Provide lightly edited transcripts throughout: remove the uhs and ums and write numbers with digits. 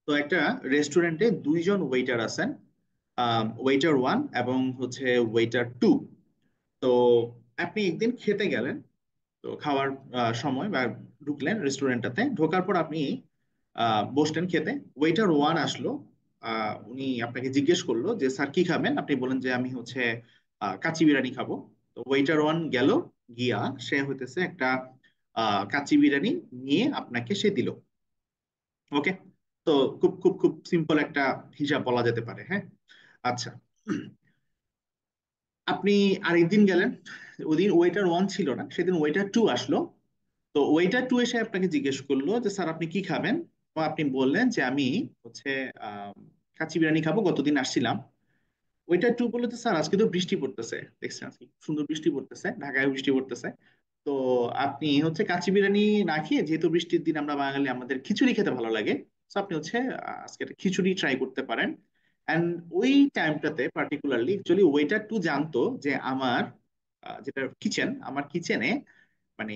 তো একটা রেস্টুরেন্টে দুইজন ওয়েটার আছেন, ওয়েটার ওয়ান এবং হচ্ছে ওয়েটার টু। তো আপনি একদিন খেতে গেলেন, তো খাওয়ার সময় বা ঢুকলেন রেস্টুরেন্টটাতে, ঢোকার পর আপনি বসলেন খেতে। ওয়েটার ওয়ান আসলো, উনি আপনাকে জিজ্ঞেস করলো যে স্যার কি খাবেন। আপনি বলেন যে আমি হচ্ছে কাচ্চি বিরিয়ানি খাবো। তো ওয়েটার ওয়ান গেল, গিয়া সে হইতেছে একটা কাচ্চি বিরিয়ানি নিয়ে আপনাকে সে দিল। ওকে। তো খুব খুব খুব সিম্পল একটা হিসাব বলা যেতে পারে, হ্যাঁ। আচ্ছা, আপনি আরেকদিন গেলেন, ওদিন ওয়েটার ওয়ান ছিল না, সেদিন ওয়েটার টু আসলো। তো ওয়েটার টু এসে আপনাকে জিজ্ঞেস করলো যে স্যার আপনি কি খাবেন। তো আপনি বললেন যে আমি হচ্ছে আহ কাচ্চি বিরিয়ানি খাবো, গতদিন আসছিলাম। ওয়েটার টু বললো যে স্যার আজকে তো বৃষ্টি পড়তেছে, দেখছেন আজকে খুব সুন্দর বৃষ্টি পড়তেছে, ঢাকায় বৃষ্টি পড়তেছে। তো আপনি হচ্ছে কাচ্চি বিরিয়ানি না খেয়ে, যেহেতু বৃষ্টির দিন আমরা বাঙালি আমাদের খিচুড়ি খেতে ভালো লাগে, তো আপনি হচ্ছে আজকে একটা খিচুড়ি ট্রাই করতে পারেন। অ্যান্ড ওই টাইমটাতে পার্টিকুলারলি অ্যাকচুয়ালি ওয়েটার টু জানতো যে আমার যেটা কিচেন, আমার কিচেনে মানে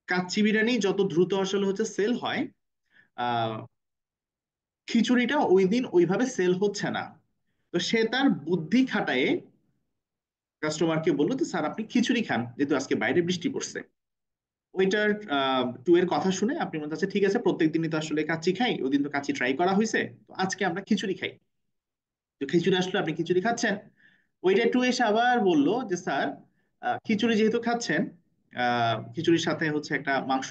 কাচ্চি বিরিয়ানি যত দ্রুত আসলে হচ্ছে সেল হয়, আহ খিচুড়িটা ওই দিন ওইভাবে সেল হচ্ছে না। তো সে তার বুদ্ধি খাটায়ে কাস্টমারকে বললো তো স্যার আপনি খিচুড়ি খান, যেহেতু আজকে বাইরে বৃষ্টি পড়ছে। ওইটার টু এর কথা শুনে আপনি মনে হচ্ছে ঠিক আছে, প্রত্যেক দিনই তো আসলে কাচ্চি খাই, ওই দিন তো কাচ্চি ট্রাই করা হয়েছে, তো আজকে আমরা খিচুড়ি খাই। তো খিচুড়ি আসলে আপনি খিচুড়ি খাচ্ছেন। ওইটা একটু এসে আবার বললো যে স্যার খিচুড়ি যেহেতু খাচ্ছেন, খিচুড়ির সাথে হচ্ছে একটা মাংস,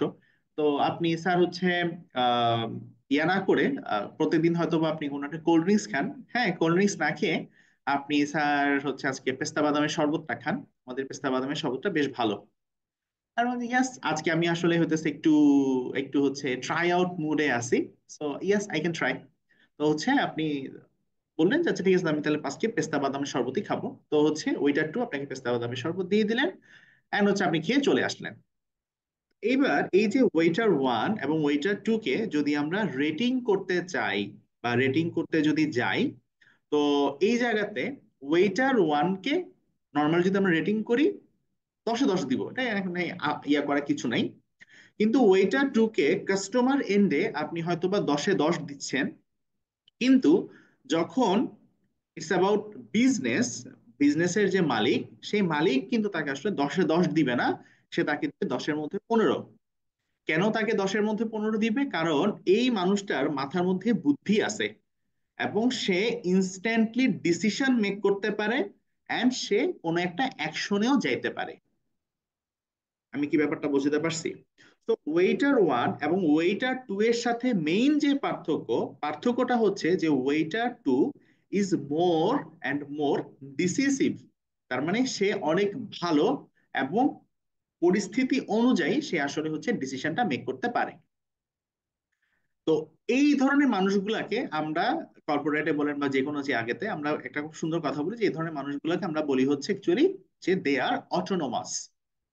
তো আপনি স্যার হচ্ছে আহ ইয়া না করে প্রত্যেকদিন হয়তো বা আপনি কোনো একটা কোল্ড ড্রিঙ্কস খান, হ্যাঁ কোল্ড ড্রিঙ্কস না খেয়ে আপনি স্যার হচ্ছে আজকে পেস্তা বাদামের শরবতটা খান, আমাদের পেস্তা বাদামের শরবতটা বেশ ভালো। আর মানে ইয়াস, আজকে আমি আসলে হইতেছে একটু একটু হচ্ছে ট্রাই আউট মুডে আছি। So yes I can try. তো হচ্ছে আপনি বললেন যে আচ্ছা ঠিক আছে, আমি তাহলে আজকে পেস্তা বাদামের শরবতই খাবো। তো হচ্ছে ওইটা একটু আপনাকে পেস্তা বাদামের শরবত দিয়ে দিলেন, এন্ড হচ্ছে আপনি খেয়ে চলে আসলেন। এইবার এই যে ওয়েটার ওয়ান এবং ওয়েটার টু কে যদি আমরা রেটিং করতে চাই বা রেটিং করতে যদি যাই, তো এই জায়গাতে ওয়েটার ওয়ানকে নর্মাল যদি আমরা রেটিং করি, 10-এ 10 দিব, এটা এখানে ইয়া করার কিছু নাই। কিন্তু ওয়েটার টু কে কাস্টমার এন্ডে আপনি হয়তো বা 10-এ 10 দিচ্ছেন, কিন্তু যখন ইটস অ্যাবাউট বিজনেস, বিজনেসের যে মালিক, সেই মালিক কিন্তু তাকে আসলে 10-এ 10 দিবে না, সে তাকে দিবে 10-এর মধ্যে 15। কেন তাকে 10-এর মধ্যে 15 দিবে? কারণ এই মানুষটার মাথার মধ্যে বুদ্ধি আছে এবং সে ইনস্ট্যান্টলি ডিসিশন মেক করতে পারে, অ্যান্ড সে কোনো একটা অ্যাকশনেও যাইতে পারে। আমি কি ব্যাপারটা বুঝতে পারছি? তো ওয়েটার ওয়ান এবং ওয়েটার টু এর সাথে মেইন যে পার্থক্যটা হচ্ছে যে waiter two is more and more decisive. তার মানে সে অনেক ভালো এবং পরিস্থিতি অনুযায়ী সে আসলে হচ্ছে ডিসিশনটা মেক করতে পারে। তো এই ধরনের মানুষগুলাকে আমরা কর্পোরেটে বলেন বা যে কোনো যে আগেতে আমরা একটা খুব সুন্দর কথা বলি যে এই ধরনের মানুষগুলোকে আমরা বলি হচ্ছে অ্যাকচুয়ালি যে দে আর অটোনোমাস।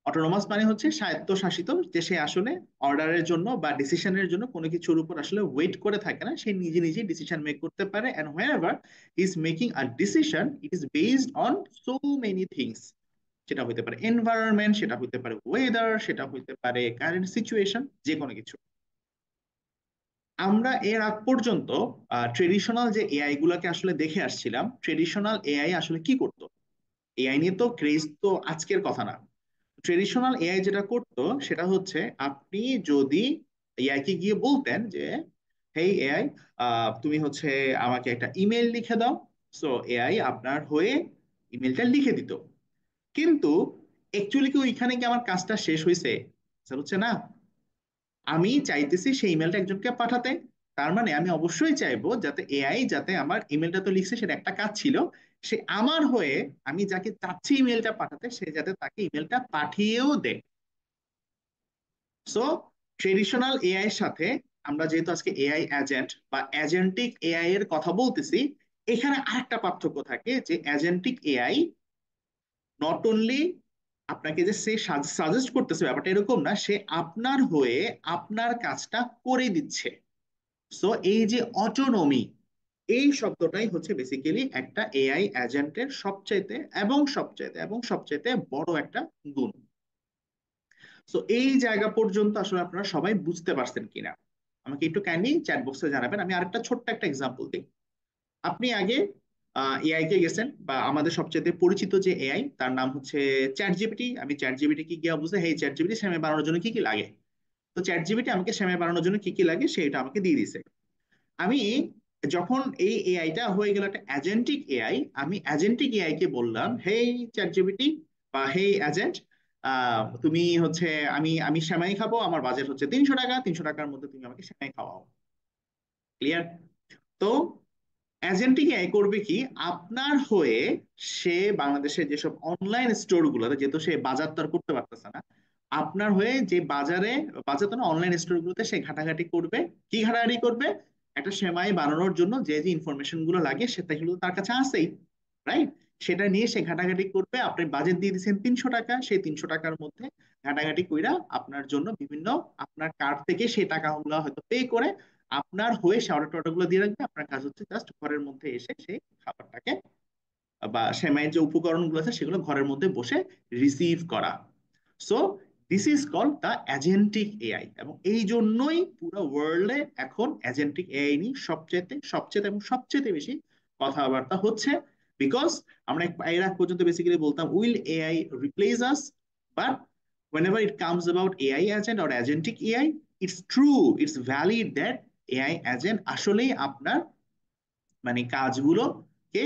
অটোনোমাস মানে হচ্ছে স্বায়ত্তশাসিত, যে সে আসলে অর্ডারের জন্য বা ডিসিশনের জন্য কোনো কিছুর উপর আসলে ওয়েট করে থাকে না, সে নিজে নিজে ডিসিশন মেক করতে পারে। And wherever is making a decision, it is based on so many things. সেটা হইতে পারে এনভায়রনমেন্ট, সেটা হইতে পারে ওয়েদার, সেটা হইতে পারে কারেন্ট সিচুয়েশন, যে কোনো কিছু। আমরা এর আগ পর্যন্ত ট্রেডিশনাল যে এআই গুলাকে আসলে দেখে আসছিলাম, ট্রেডিশনাল এআই আসলে কি করতো? এআই নিয়ে তো ক্রেজ তো আজকের কথা না। ট্রেডিশনাল এআই যেটা করতো সেটা হচ্ছে আপনি যদি এআই কে গিয়ে বলতেন যে হেই এআই, তুমি হচ্ছে আমাকে একটা ইমেল লিখে দাও, সো এআই আপনার হয়ে ইমেলটা লিখে দিত। কিন্তু অ্যাকচুয়ালি কি ওইখানে কি আমার কাজটা শেষ হয়েছে? স্যার হচ্ছে না, আমি চাইতেছি সেই ইমেলটা একজনকে পাঠাতে। তার মানে আমি অবশ্যই চাইবো যাতে এআই যাতে আমার ইমেলটা তো লিখছে, সেটা একটা কাজ ছিল, সে আমার হয়ে আমি যাকে চাচ্ছি ইমেলটা পাঠাতে সে যাতে তাকে ইমেলটা পাঠিয়েও দেয়। সো ট্রেডিশনাল এআই এর সাথে আমরা যেহেতু আজকে এআই এজেন্ট বা এজেন্টিক এআই এর কথা বলতেছি, এখানে আরেকটা পার্থক্য থাকে যে এজেন্টিক এআই নট অনলি আপনাকে যে সে সাজেস্ট করতেছে, ব্যাপারটা এরকম না, সে আপনার হয়ে আপনার কাজটা করে দিচ্ছে। সো এই যে অটোনমি, এই শব্দটাই হচ্ছে বেসিক্যালি একটা এআই এজেন্টের সবচাইতে বড় একটা গুণ। সো এই জায়গা পর্যন্ত আসলে আপনারা সবাই বুঝতে পারছেন কিনা? আমাকে একটু কাইন্ডলি চ্যাট বক্সে জানাবেন। আমি আরেকটা ছোট্ট একটা এক্সাম্পল দিই। আপনি আগে এআই কে গেছেন, বা আমাদের সবচেয়ে পরিচিত যে এআই তার নাম হচ্ছে চ্যাট জিপিটি। আমি চ্যাট জিপিটি কি গিয়ে বুঝতে, হেই চ্যাট জিপিটি শ্যামে বানানোর জন্য কি কি লাগে। তো চ্যাট জিপিটি আমাকে শ্যামে বানানোর জন্য কি কি লাগে সেটা আমাকে দিয়ে দিছে। আমি যখন এই এআইটা হয়ে গেল একটা এজেন্টিক এআই, আমি এজেন্টিক এআই কে বললাম, হেই চ্যাট জিপিটি বা হেই এজেন্ট, তুমি হচ্ছে, আমি আমি সেমাই খাবো, আমার বাজেট হচ্ছে 300 টাকা, 300 টাকার মধ্যে তুমি আমাকে সেমাই খাওয়াও। ক্লিয়ার? তো এজেন্টিক এআই করবে কি, আপনার হয়ে সে বাংলাদেশের যেসব অনলাইন স্টোর গুলোতে, যেহেতু সে বাজার তো আর করতে পারতেছে না, আপনার হয়ে যে বাজারে, বাজার তো না, অনলাইন স্টোর গুলোতে সে ঘাটাঘাটি করবে। কি ঘাটাঘাটি করবে? একটা সেমাই বানানোর জন্য যে যে ইনফরমেশন গুলো লাগে সেটা কিন্তু তার কাছে আছেই, রাইট? সেটা নিয়ে সে ঘাটাঘাটি করবে। আপনি বাজেট দিয়ে দিচ্ছেন 300 টাকা, সেই 300 টাকার মধ্যে ঘাটাঘাটি কইরা আপনার জন্য বিভিন্ন, আপনার কার্ড থেকে সেই টাকাগুলো হয়তো পে করে আপনার হয়ে সে অর্ডার টর্ডার গুলো দিয়ে রাখবে। আপনার কাজ হচ্ছে জাস্ট ঘরের মধ্যে এসে সেই খাবারটাকে বা সেমাইয়ের যে উপকরণগুলো আছে সেগুলো ঘরের মধ্যে বসে রিসিভ করা। So this is call the agentic AI. এবং এই জন্যই পুরো ওয়ার্ল্ডে এখন এজেন্টিক এআই নিয়ে সবচেয়ে সবচেয়ে এবং সবচেয়ে বেশি কথাবার্তা হচ্ছে। বিকজ আমরা এর আগ পর্যন্ত বেসিক্যালি বলতাম will AI replace us, but whenever it comes about AI agent or agentic AI, it's true, it's valid that AI agent আসলেই আপনার মানে কাজগুলোকে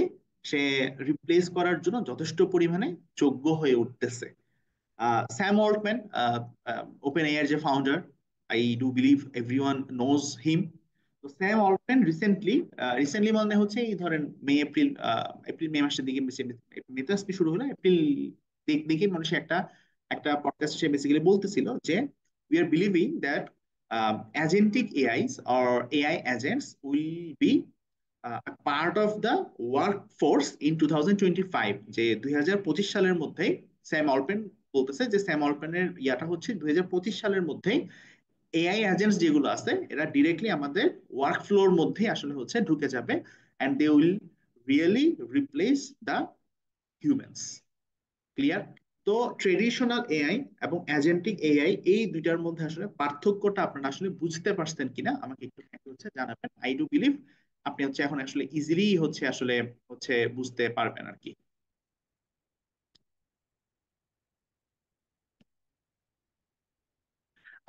সে রিপ্লেস করার জন্য যথেষ্ট পরিমাণে যোগ্য হয়ে উঠতেছে। স্যাম অল্টম্যান, ওপেন এআই এর যে founder, I do believe everyone knows him. তো স্যাম অল্টম্যান রিসেন্টলি, রিসেন্টলি মানে হচ্ছে এই ধরেন মে এপ্রিল, এপ্রিল মে মাসের দিকে, মে তো আজকে শুরু হলো, এপ্রিল দিকে মানুষ একটা একটা পডকাস্ট সে বেসিক্যালি বলতেছিল যে we are believing that agentic AIs or AI agents will be part of the work force in 2025, যে 2025 সালের মধ্যে স্যাম অল্পেন বলতেছে যে স্যাম অল্পেনের ইয়াটা হচ্ছে 2025 সালের মধ্যে এআই এজেন্টস যেগুলো আছে এরা ডিরেক্টলি আমাদের ওয়ার্ক ফ্লোর মধ্যে আসলে হচ্ছে ঢুকে যাবে, and they will really replace the humans. Clear? তো ট্রেডিশনাল এআই এবং এজেন্টিক এআই এই দুইটার মধ্যে আসলে পার্থক্যটা আপনারা আসলে বুঝতে পারছেন কিনা আমাকে একটু হচ্ছে জানাবেন। আই ডু বিলিভ আপনি হচ্ছে এখন আসলে ইজিলি হচ্ছে আসলে হচ্ছে বুঝতে পারবেন আর কি।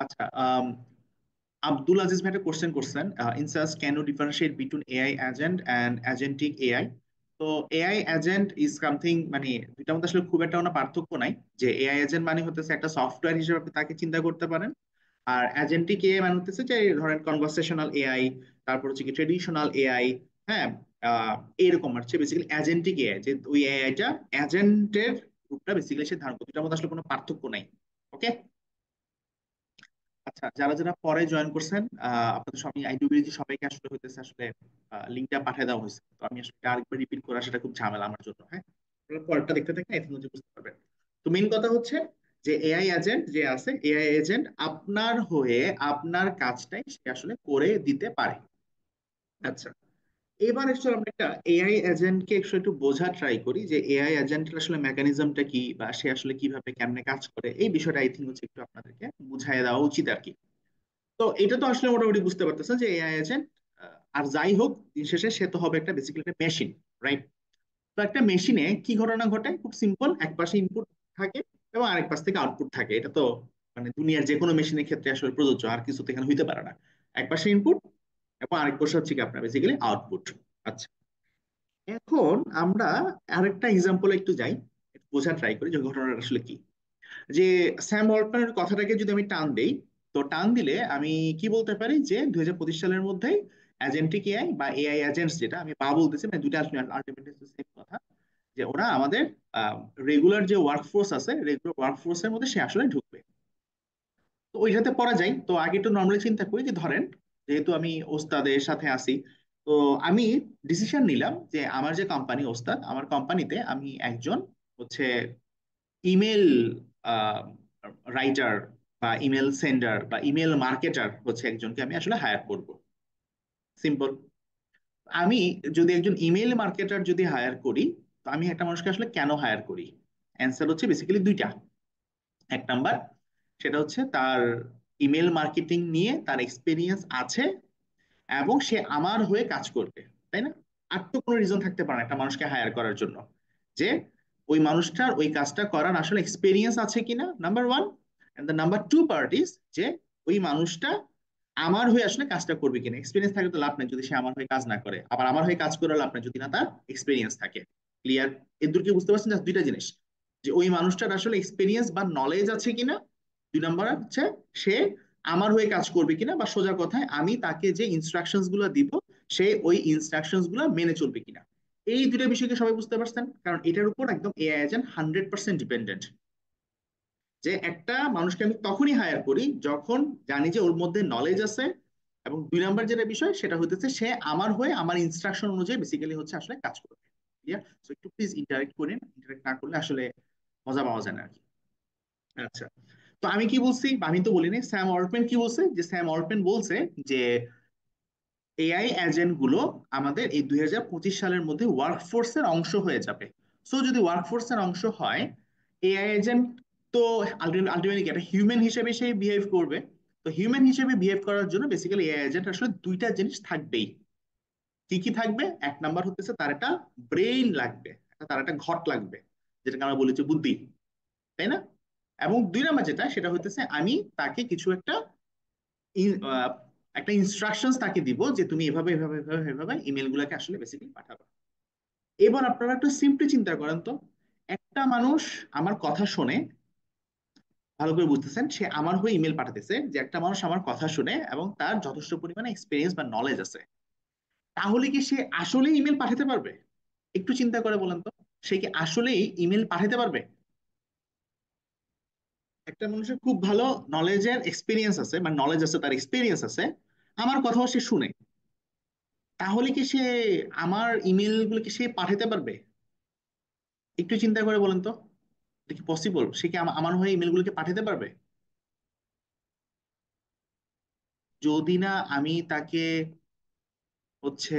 আচ্ছা, আব্দুল আজিজ ভাই একটা কোশ্চেন করছেন, ইনসাস can you differentiate between AI agent and agentic AI. তো এআই এজেন্ট ইজ সামথিং, মানে দুইটার মধ্যে আসলে খুব একটা কোনো পার্থক্য নাই। যে এআই এজেন্ট মানে হতেছে একটা সফটওয়্যার হিসেবে আপনি তাকে চিন্তা করতে পারেন। আর এজেন্টিক এআই মানে হতেছে যে ধরেন কনভারসেশনাল এআই, তারপর হচ্ছে কি ট্রেডিশনাল এআই। হ্যাঁ, আহ, এরকম হচ্ছে বেসিক্যালি এজেন্টিক এআই, যে ওই এআইটা এজেন্টের রূপটা বেসিক্যালি সে ধারণ করে। দুটার মধ্যে আসলে কোনো পার্থক্য নাই। ওকে। আচ্ছা, যারা যারা পরে জয়েন করছেন, আপনাদের সবাই আইডব্লিউজি সবাইকে আসলে হইতেছে আসলে লিঙ্কটা পাঠিয়ে দেওয়া হয়েছে। তো আমি আসলে আরেকবার রিপিট করা সেটা খুব ঝামেলা আমার জন্য। হ্যাঁ, আপনারা পরেরটা দেখতে থাকেন, এতে মধ্যে বুঝতে পারবেন। তো মেইন কথা হচ্ছে যে এআই এজেন্ট যে আছে, এআই এজেন্ট আপনার হয়ে আপনার কাজটাই সে আসলে করে দিতে পারে। আচ্ছা, এবার একটু আমরা একটা এআই এজেন্টকে একটু বোঝা ট্রাই করি যে এআই এজেন্টের আসলে মেকানিজমটা কি, বা সে আসলে কিভাবে কেমনে কাজ করে। এই বিষয়টা আই থিঙ্ক হচ্ছে একটু আপনাদেরকে বুঝাই দেওয়া উচিত আর কি। তো এটা তো আসলে মোটামুটি বুঝতে পারতেছেন যে এআই এজেন্ট, আর যাই হোক দিন শেষে সে তো হবে একটা বেসিক্যালি একটা মেশিন, রাইট? তো একটা মেশিনে কি ঘটনা ঘটে, খুব সিম্পল, এক পাশে ইনপুট থাকে এবং আরেক পাশ থেকে আউটপুট থাকে। এটা তো মানে দুনিয়ার যে কোনো মেশিনের ক্ষেত্রে আসলে প্রযোজ্য, আর কিছু তো এখানে হইতে পারে না। এক পাশে ইনপুট এবং আরেক পাশে হচ্ছে কি আপনার বেসিক্যালি আউটপুট। আচ্ছা, এখন আমরা আরেকটা এক্সাম্পল একটু যাই, একটু বোঝা ট্রাই করি যে ঘটনাটা আসলে কি। যে স্যাম অল্টম্যানের কথাটাকে যদি আমি টান দেই, তো টান দিলে আমি কি বলতে পারি যে 2025 সালের মধ্যেই এজেন্টিক এআই বা এআই এজেন্টস, যেটা আমি বা বলতেছি, মানে দুইটা আলটিমেটলি সেম কথা, যে ওরা আমাদের রেগুলার যে ওয়ার্কফোর্স আছে, রেগুলার ওয়ার্কফোর্সের মধ্যে সে আসলে ঢুকবে। তো ওইটাতে পড়া যায়। তো আগে একটু নর্মালি চিন্তা করি যে ধরেন যেহেতু আমি ওস্তাদের সাথে আছি, তো আমি ডিসিশন নিলাম যে আমার যে কোম্পানি ওস্তাদ, আমার কোম্পানিতে আমি একজন হচ্ছে ইমেল রাইটার বা ইমেল সেন্ডার বা ইমেল মার্কেটার হচ্ছে একজনকে আমি আসলে হায়ার করব। সিম্পল। আমি যদি একজন ইমেল মার্কেটার যদি হায়ার করি, তো আমি একটা মানুষকে আসলে কেন হায়ার করি? অ্যান্সার হচ্ছে বেসিক্যালি দুইটা। এক নাম্বার, সেটা হচ্ছে তার ইমেল মার্কেটিং নিয়ে তার এক্সপিরিয়েন্স আছে এবং সে আমার হয়ে কাজ করবে, তাই না? আর তো কোনো রিজন থাকতে পারে না একটা মানুষকে হায়ার করার জন্য, যে ওই মানুষটার ওই কাজটা করার আসলে এক্সপিরিয়েন্স আছে কিনা, number one. And the number two part is যে ওই মানুষটা আমার হয়ে আসলে কাজটা করবে কিনা। এক্সপিরিয়েন্স থাকে তো লাভ নেই যদি সে আমার হয়ে কাজ না করে, আবার আমার হয়ে কাজ করে লাভ নেই যদি না তার এক্সপিরিয়েন্স থাকে। ক্লিয়ার? এর দূর কি বুঝতে পারছেন? জাস্ট দুইটা জিনিস, যে ওই মানুষটার আসলে এক্সপিরিয়েন্স বা নলেজ আছে কিনা, দুই নাম্বার হচ্ছে সে আমার হয়ে কাজ করবে কিনা, বা সোজা কথায় আমি তাকে যে ইনস্ট্রাকশনস গুলো দিব সে ওই ইনস্ট্রাকশনস গুলো মেনে চলবে কিনা। এই দুইটা বিষয়কে সবাই বুঝতে পারছেন? কারণ এটার উপর একদম এআই এজেন্ট 100% ডিপেন্ডেন্ট। যে একটা মানুষকে আমি তখনই হায়ার করি যখন জানি যে ওর মধ্যে নলেজ আছে, এবং দুই নাম্বার যেটা বিষয় সেটা হতেছে সে আমার হয়ে আমার ইনস্ট্রাকশন অনুযায়ী বেসিক্যালি হচ্ছে আসলে কাজ করবে। ক্লিয়ার? সো একটু প্লিজ ইন্টারেক্ট করেন, ইন্টারেক্ট না করলে আসলে মজা পাওয়া যায় না আর কি। আচ্ছা, তো আমি কি বলছি বা আমি তো বলিনি, স্যাম অল্টম্যান কি বলছে, যে স্যাম অল্টম্যান বলছে যে এআই এজেন্ট গুলো আমাদের এই 2025 সালের মধ্যে ওয়ার্কফোর্সের অংশ হয়ে যাবে। সো যদি ওয়ার্কফোর্সের অংশ হয়, এআই এজেন্ট তো আলটিমেটলি একটা হিউম্যান হিসেবে সে বিহেভ করবে। তো হিউম্যান হিসেবে বিহেভ করার জন্য বেসিক্যালি এআই এজেন্ট আসলে দুইটা জিনিস থাকবেই। কি কি থাকবে? এক নাম্বার হতেছে তার একটা ব্রেইন লাগবে, তার একটা ঘট লাগবে, যেটাকে আমরা বলি যে বুদ্ধি, তাই না? এবং দুই নাম্বার যেটা সেটা হতেছে আমি তাকে কিছু একটা একটা ইনস্ট্রাকশনস তাকে দিব যে তুমি এভাবে এভাবে এভাবে এভাবে ইমেল গুলাকে আসলে বেসিক্যালি পাঠাবা। এবার আপনারা একটু সিম্পলি চিন্তা করেন তো, একটা মানুষ আমার কথা শুনে, ভালো করে বুঝতেছেন, সে আমার হয়ে ইমেল পাঠাতেছে, যে একটা মানুষ আমার কথা শুনে এবং তার যথেষ্ট পরিমাণে এক্সপিরিয়েন্স বা নলেজ আছে, তাহলে কি সে আসলেই ইমেল পাঠাতে পারবে? একটু চিন্তা করে বলেন তো, সে কি আসলেই ইমেল পাঠাতে পারবে? একটা মানুষের খুব ভালো নলেজের এক্সপিরিয়েন্স আছে, মানে নলেজ আছে, তার এক্সপিরিয়েন্স আছে, আমার কথাও সে শুনে, তাহলে কি সে আমার ইমেল গুলো কি সে পাঠাতে পারবে? একটু চিন্তা করে বলেন তো, এটা কি পসিবল? সে কি আমার হয়ে ইমেল গুলোকে পাঠাতে পারবে? যদি না আমি তাকে হচ্ছে,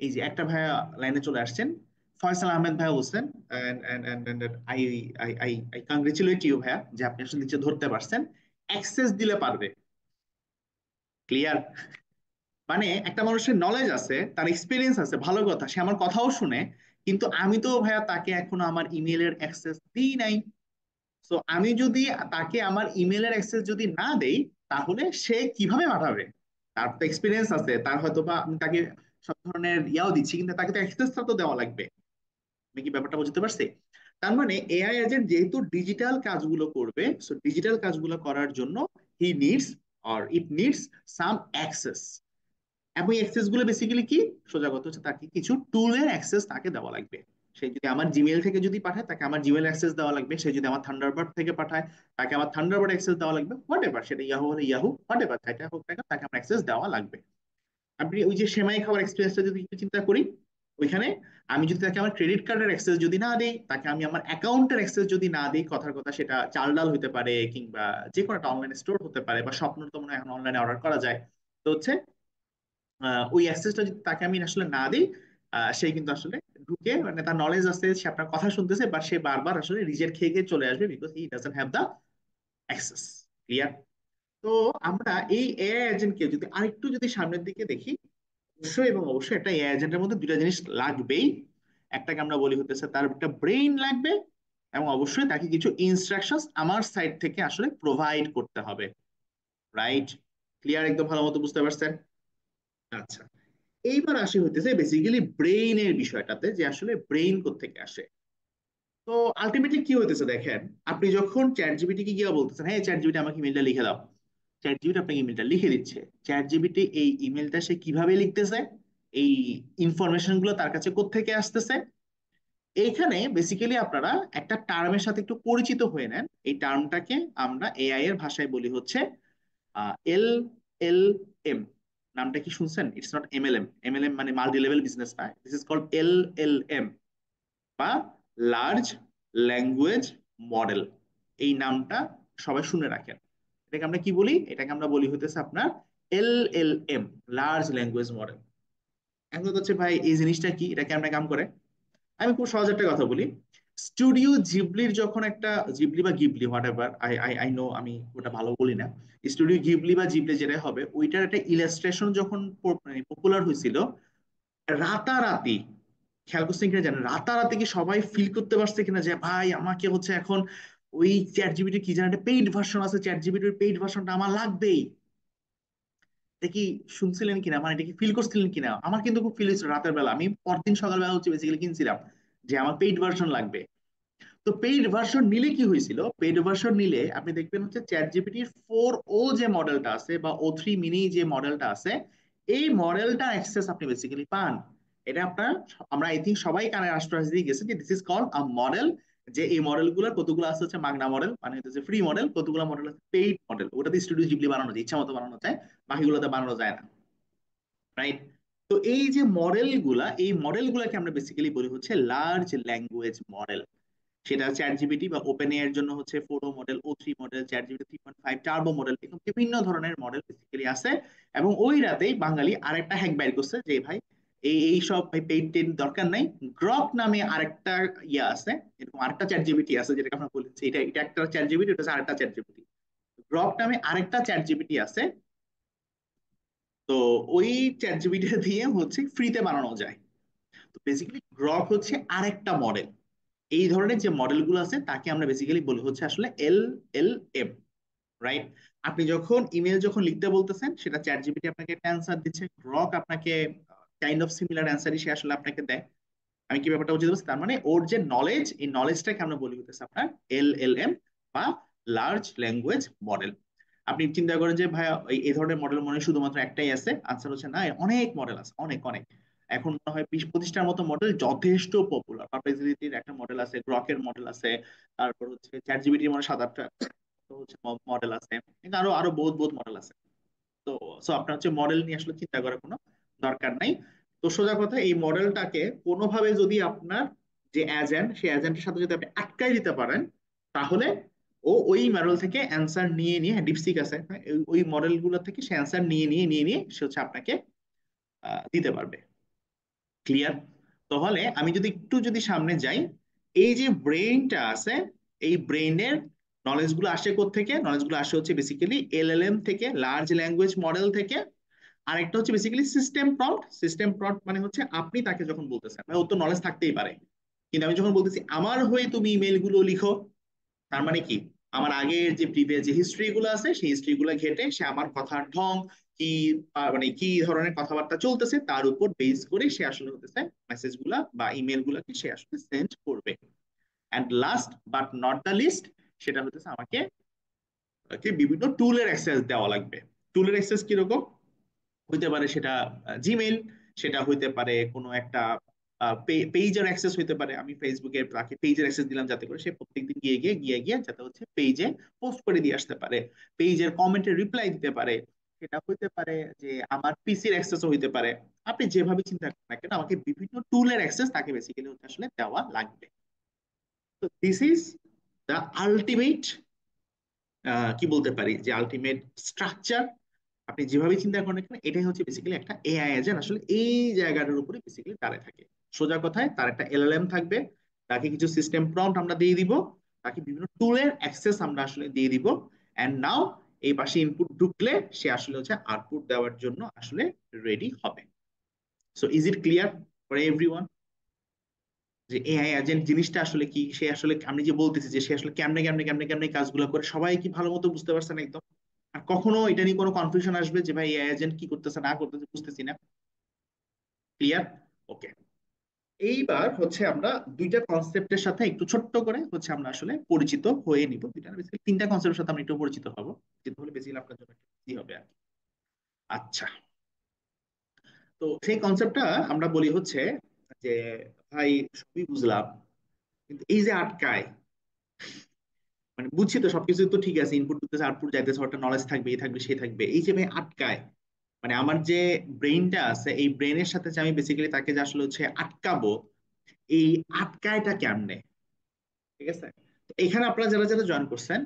এই যে একটা ভাইয়া লাইনে চলে আসছেন, ফয়সাল আহমেদ ভাইয়া বলছেন, I I I I congratulate you ভাইয়া, যে আপনি আসলে নিচে ধরতে পারছেন, অ্যাক্সেস দিলে পারবে। ক্লিয়ার? মানে একটা মানুষের নলেজ আছে, তার এক্সপিরিয়েন্স আছে, ভালো কথা, সে আমার কথাও শুনে, কিন্তু আমি তো ভাইয়া তাকে এখনো আমার ইমেলের অ্যাক্সেস দিই নাই। তো আমি যদি তাকে আমার ইমেলের অ্যাক্সেস যদি না দেই, তাহলে সে কিভাবে পাঠাবে? তার তো এক্সপিরিয়েন্স আছে, তার হয়তো বা আমি তাকে সব ধরনের ইয়াও দিচ্ছি, কিন্তু তাকে তো অ্যাক্সেসটা তো দেওয়া লাগবে। আমি কি ব্যাপারটা বুঝতে পারছি? তার মানে এআই এজেন্ট যেহেতু ডিজিটাল কাজগুলো করবে, সো ডিজিটাল কাজগুলো করার জন্য হি needs or it needs some access. এবং অ্যাক্সেস গুলো বেসিক্যালি কি? সোজা কথা হচ্ছে তাকে কিছু টুলের অ্যাক্সেস তাকে দেওয়া লাগবে। সে যদি আমার জিমেল থেকে যদি পাঠায়, তাকে আমার জিমেল অ্যাক্সেস দেওয়া লাগবে। সে যদি আমার থান্ডারবার্ড থেকে পাঠায়, তাকে আমার থান্ডারবার্ড অ্যাক্সেস দেওয়া লাগবে। হোয়াট এভার, সেটা ইয়াহু হলে ইয়াহু, হোয়াট এভার যেটা হোক না কেন, তাকে আমার অ্যাক্সেস দেওয়া লাগবে। আপনি ওই যে সেমাই খাওয়ার এক্সপিরিয়েন্সটা যদি একটু চিন্তা করি, ওইখানে আমি যদি তাকে আমার ক্রেডিট কার্ডের অ্যাক্সেস যদি না দিই, তাকে আমি আমার অ্যাকাউন্টের অ্যাক্সেস যদি না দিই, কথার কথা সেটা চাল ডাল হতে পারে, কিংবা যে কোনো একটা অনলাইন স্টোর হতে পারে, বা স্বপ্ন তো মনে হয় এখন অনলাইনে অর্ডার করা যায়, তো হচ্ছে ওই অ্যাক্সেসটা যদি তাকে আমি আসলে না দিই, সে কিন্তু আসলে ঢুকে, মানে তার নলেজ আছে, সে আপনার কথা শুনতেছে, বাট সে বারবার আসলে রিজেক্ট খেয়ে খেয়ে চলে আসবে, because he doesn't have the access. Clear? তো আমরা এই এআই এজেন্টকে যদি আরেকটু যদি সামনের দিকে দেখি, অবশ্যই এবং অবশ্যই একটা এআই এজেন্টের মধ্যে দুইটা জিনিস লাগবেই। একটাকে আমরা বলি হতেছে তার একটা ব্রেইন লাগবে, এবং অবশ্যই তাকে কিছু ইনস্ট্রাকশনস আমার সাইড থেকে আসলে প্রোভাইড করতে হবে। রাইট? ক্লিয়ার? একদম ভালো মতো বুঝতে পারছেন? আচ্ছা, এইবার আসি হইতেছে বেসিক্যালি ব্রেইনের বিষয়টাতে, যে আসলে ব্রেইন কোত্থেকে আসে। তো আলটিমেটলি কি হইতেছে দেখেন, আপনি যখন চ্যাট জিপিটি কে গিয়ে বলতেছেন, হ্যাঁ চ্যাট জিপিটি আমাকে ইমেলটা লিখে দাও, চ্যাট জিপিটি আপনাকে ইমেলটা লিখে দিচ্ছে। চ্যাট জিপিটি এই ইমেলটা সে কিভাবে লিখতেছে, এই ইনফরমেশন গুলো তার কাছে কোত্থেকে আসতেছে, এইখানে বেসিক্যালি আপনারা একটা টার্মের সাথে একটু পরিচিত হয়ে নেন। এই টার্মটাকে আমরা এআই এর ভাষায় বলি হচ্ছে এল এল এম। নামটা কি শুনছেন? It's not MLM. এমএলএম মানে মাল্টি লেভেল বিজনেস না, this is called L L M, বা লার্জ ল্যাঙ্গুয়েজ মডেল। এই নামটা সবাই শুনে রাখেন। এটাকে আমরা কি বলি? এটাকে আমরা বলি হতেছে আপনার L L M, large language model. এখন হচ্ছে ভাই এই জিনিসটা কি, এটা কেমন কাম করে? আমি খুব সহজ একটা কথা বলি। স্টুডিও জিবলির যখন একটা, জিবলি বা Ghibli what ever, I I I know, আমি ওটা ভালো বলি না, স্টুডিও গিবলি বা জিবলি যেটা হবে, ওইটার একটা ইলাস্ট্রেশন যখন পপুলার হয়েছিল রাতারাতি, খেয়াল করছেন কিনা জানেন, রাতারাতি কি সবাই ফিল করতে পারছে কিনা যে ভাই আমাকে হচ্ছে এখন ওই চ্যাট জিপিটি কি জানেন একটা পেইড ভার্সন আছে, চ্যাট জিপিটির পেইড ভার্সনটা আমার লাগবেই। এটা কি শুনছিলেন কিনা, মানে এটা কি ফিল করছিলেন কিনা? আমার কিন্তু খুব ফিল হয়েছিল রাতের বেলা, আমি পরদিন সকালবেলা হচ্ছে বেসিক্যালি কিনছিলাম যে আমার পেইড ভার্সন লাগবে। তো পেইড ভার্সন নিলে কি হয়েছিল, পেইড ভার্সন নিলে আপনি দেখবেন হচ্ছে চ্যাট জিপিটির 4o যে মডেলটা আছে বা O3 মিনি যে মডেলটা আছে, এই মডেলটা অ্যাক্সেস আপনি বেসিক্যালি পান। এটা আপনার, আমরা আই থিঙ্ক সবাই কানে আশ্বাস দিয়ে গেছে যে this is called a model. যে এই মডেলগুলোর কতগুলো আছে হচ্ছে মাগনা মডেল, মানে হচ্ছে ফ্রি মডেল, কতগুলো মডেল আছে পেইড মডেল, ওটাতে স্টুডিও জিবলি বানানো যায়, ইচ্ছা মতো বানানো যায়, বাকিগুলোতে বানানো যায় না, রাইট? তো এই যে মডেলগুলা, এই মডেলগুলাকে আমরা বেসিক্যালি বলি হচ্ছে লার্জ ল্যাঙ্গুয়েজ মডেল। সেটা চ্যাট জিপিটি বা ওপেন এর জন্য হচ্ছে 4o model, O3 model, chat GPT 3.5 turbo model, এরকম বিভিন্ন ধরনের মডেল বেসিক্যালি আছে। এবং ওই রাতেই বাঙালি আরেকটা হ্যাক বাইর করছে যে ভাই এই এই সব ভাই পেইড টেড দরকার নাই, গ্রক নামে আরেকটা ইয়া আছে, এরকম আরেকটা চ্যাট জিপিটি আছে যেটাকে আমরা বলেছি, এটা এটা একটা চ্যাট জিপিটি, এটা হচ্ছে আরেকটা চ্যাট জিপিটি, গ্রক নামে আরেকটা চ্যাট জিপিটি আছে। তো ওই চ্যাট জিপিটি দিয়ে হচ্ছে ফ্রিতে বানানো যায়। তো বেসিক্যালি গ্রক হচ্ছে আরেকটা মডেল। এই ধরনের যে মডেলগুলো আছে তাকে আমরা বেসিক্যালি বলি হচ্ছে আসলে LLM, রাইট? আপনি যখন ইমেল যখন লিখতে বলতেছেন, সেটা চ্যাট জিপিটি আপনাকে একটা অ্যান্সার দিচ্ছে, গ্রক আপনাকে কাইন্ড অফ সিমিলার অ্যান্সারই সে আসলে আপনাকে দেয়। আমি কি ব্যাপারটা বুঝতে পারছি? তার মানে ওর যে নলেজ, এই নলেজটাকে আমরা বলি হতেছে আপনার LLM বা লার্জ ল্যাঙ্গুয়েজ মডেল। আপনি চিন্তা করেন যে ভাই এই ধরনের মডেল মনে হয় শুধুমাত্র একটাই আছে, আনসার হচ্ছে না, অনেক মডেল আছে, অনেক অনেক। এখন মনে হয় 20-25টার মতো মডেল যথেষ্ট পপুলার। পারপ্লেক্সিটির একটা মডেল আছে, গ্রকের মডেল আছে, তারপর হচ্ছে চ্যাট জিপিটির মানে 7-8টা হচ্ছে মডেল আছে, কিন্তু আরো আরো বহুত বহুত মডেল আছে। তো সো আপনার হচ্ছে মডেল নিয়ে আসলে চিন্তা করার কোনো দরকার নাই। তো সোজা কথা, এই মডেলটাকে কোনোভাবে যদি আপনার যে এজেন্ট, সেই এজেন্টের সাথে যদি আপনি আটকাই দিতে পারেন, তাহলে ও ওই মডেল থেকে অ্যান্সার নিয়ে নিয়ে, হ্যাঁ ডিপসিক আছে, হ্যাঁ, ওই মডেলগুলো থেকে সে অ্যান্সার নিয়ে নিয়ে সে হচ্ছে আপনাকে দিতে পারবে। ক্লিয়ার? তাহলে আমি যদি একটু যদি সামনে যাই, এই যে ব্রেইনটা আছে, এই ব্রেইনের নলেজ গুলো আসে থেকে, নলেজ গুলো আসে হচ্ছে বেসিক্যালি LLM থেকে, লার্জ ল্যাঙ্গুয়েজ মডেল থেকে। আরেকটা হচ্ছে basically system prompt. System prompt মানে হচ্ছে আপনি তাকে যখন বলতেছেন, ভাই ওর তো নলেজ থাকতেই পারে, কিন্তু আমি যখন বলতেছি আমার হয়ে তুমি ইমেল গুলো লিখো, তার মানে কি, আমার আগের যে প্রিভিয়াস যে হিস্ট্রি গুলো আছে, সেই হিস্ট্রি গুলো ঘেটে সে আমার কথার ঢং কি, মানে কি ধরনের কথাবার্তা চলতেছে তার উপর বেস করে সে আসলে হতেছে মেসেজ গুলা বা ইমেল গুলাকে সে আসলে সেন্ড করবে। And last but not the least, সেটা হতেছে আমাকে বিভিন্ন টুলের অ্যাক্সেস দেওয়া লাগবে। টুলের অ্যাক্সেস কিরকম হইতে পারে? সেটা জিমেইল, সেটা হইতে পারে কোনো একটা পেজের অ্যাক্সেস হইতে পারে। আমি ফেসবুকে তাকে পেজের অ্যাক্সেস দিলাম যাতে করে সে প্রত্যেকদিন গিয়ে গিয়ে যাতে হচ্ছে পেজে পোস্ট করে দিয়ে আসতে পারে, পেজের কমেন্টের রিপ্লাই দিতে পারে। সেটা হইতে পারে যে আমার পিসির অ্যাক্সেসও হইতে পারে। আপনি যেভাবে চিন্তা করেন না কেন, আমাকে বিভিন্ন টুলের অ্যাক্সেস তাকে বেসিক্যালি আসলে দেওয়া লাগবে। তো দিস ইজ দ্য আলটিমেট, কি বলতে পারি, যে আলটিমেট স্ট্রাকচার। আপনি যেভাবে চিন্তা করেন না কেন, এটাই হচ্ছে বেসিক্যালি একটা এআই এজেন্ট আসলে এই জায়গাটার উপরে বেসিক্যালি দাঁড়ায় থাকে। সোজা কথায় তার একটা LLM থাকবে, তাকে কিছু সিস্টেম প্রম্পট আমরা দিয়ে দিব, তাকে বিভিন্ন টুলের অ্যাক্সেস আমরা আসলে দিয়ে দিব, এন্ড নাও এই পাশে ইনপুট ঢুকলে সে আসলে হচ্ছে আউটপুট দেওয়ার জন্য আসলে রেডি হবে। So is it clear for everyone যে এআই এজেন্ট জিনিসটা আসলে কি? সে আসলে, আমি যে বলতেছি যে সে আসলে কেমনে কাজগুলো করে, সবাই কি ভালো মতো বুঝতে পারছেন একদম? আর কখনো এটা নিয়ে কোনো কনফিউশন আসবে যে ভাই এআই এজেন্ট কি করতেছে না করতেছে বুঝতেছি না? ক্লিয়ার? ওকে। এইবার হচ্ছে আমরা দুইটা কনসেপ্টের সাথে একটু ছোট্ট করে হচ্ছে আমরা আসলে পরিচিত হয়ে নিব, দুইটা বেসিক্যালি তিনটা কনসেপ্টের সাথে আমরা একটু পরিচিত হব, যেটা হলে বেসিক্যালি আপনার জন্য কি হবে আর কি। আচ্ছা, তো সেই কনসেপ্টটা আমরা বলি হচ্ছে যে ভাই সবই বুঝলাম, কিন্তু এই যে আটকায়, মানে বুঝছি তো সবকিছু তো ঠিক আছে, ইনপুট দিতেছে আউটপুট যাইতেছে, ওটা নলেজ থাকবে, এই থাকবে সে থাকবে, এই যে ভাই আটকায়, মানে আমার যে ব্রেইনটা আছে, এই ব্রেইনের সাথে যে আমি বেসিক্যালি তাকে যে আসলে হচ্ছে আটকাবো, এই আটকায়টা কেমনে? ঠিক আছে? তো এখানে আপনারা যারা যারা জয়েন করছেন,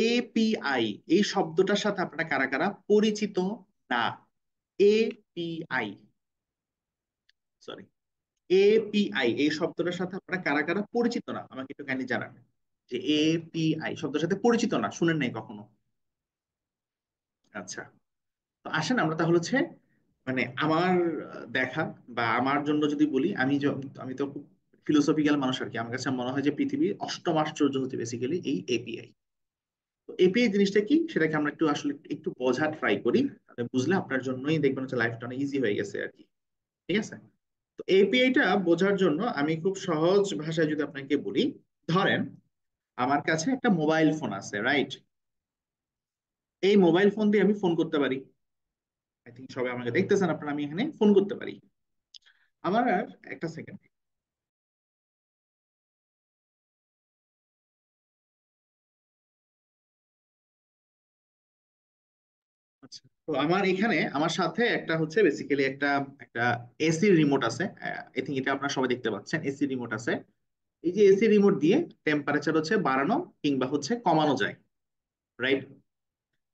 API এই শব্দটার সাথে আপনারা কারা কারা পরিচিত না? API, সরি, এপিআই এই শব্দটার সাথে আপনারা কারা কারা পরিচিত না আমাকে একটু কাইন্ডলি জানান, যে এপিআই শব্দের সাথে পরিচিত না, শুনেন নাই কখনো? আচ্ছা, তো আসেন আমরা তাহলে হচ্ছে মানে আমার দেখা বা আমার জন্য যদি বলি, আমি তো খুব ফিলোসফিক্যাল মানুষ আর কি। আমার কাছে মনে হয় যে পৃথিবীর অষ্টম আশ্চর্য হচ্ছে বেসিক্যালি এই এপিআই। তো এপিআই জিনিসটা কি সেটাকে আমরা একটু আসলে একটু বোঝার ট্রাই করি, তাহলে বুঝলে আপনার জন্যই দেখবেন হচ্ছে লাইফটা অনেক ইজি হয়ে গেছে আর কি। ঠিক আছে? তো এপিআইটা বোঝার জন্য আমি খুব সহজ ভাষায় যদি আপনাকে বলি, ধরেন আমার কাছে একটা মোবাইল ফোন আছে, রাইট? এই মোবাইল ফোন দিয়ে আমি ফোন করতে পারি। আই থিঙ্ক সবাই আমাকে দেখতেছেন আপনারা, আমি এখানে ফোন করতে পারি। আমার আর একটা সেকেন্ড। আচ্ছা, তো আমার এখানে আমার সাথে একটা হচ্ছে বেসিক্যালি একটা একটা এসি রিমোট আছে। আই থিঙ্ক এটা আপনারা সবাই দেখতে পাচ্ছেন, এসি রিমোট আছে। এই যে এসি রিমোট দিয়ে টেম্পারেচার হচ্ছে বাড়ানো কিংবা হচ্ছে কমানো যায়, রাইট?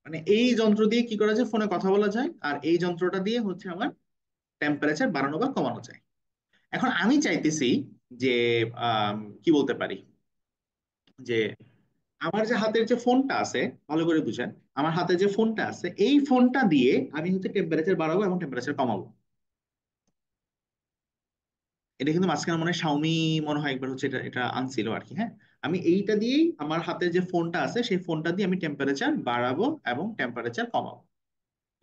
মানে এই যন্ত্র দিয়ে কি করা যায়, ফোনে কথা বলা যায়, আর এই যন্ত্রটা দিয়ে হচ্ছে আমার টেম্পারেচার বাড়ানো বা কমানো যায়। এখন আমি চাইতেছি যে কি বলতে পারি, যে আমার যে হাতের যে ফোনটা আছে, ভালো করে বুঝেন, আমার হাতে যে ফোনটা আছে এই ফোনটা দিয়ে আমি হচ্ছে টেম্পারেচার বাড়াবো এবং টেম্পারেচার কমাবো। এটা কিন্তু মাঝখানে মনে হয় শাওমি মনে হয় একবার হচ্ছে এটা এটা আনছিল আর কি, হ্যাঁ। আমি এইটা দিয়েই আমার হাতে যে ফোনটা আছে সেই ফোনটা দিয়ে আমি টেম্পারেচার বাড়াবো এবং টেম্পারেচার কমাবো।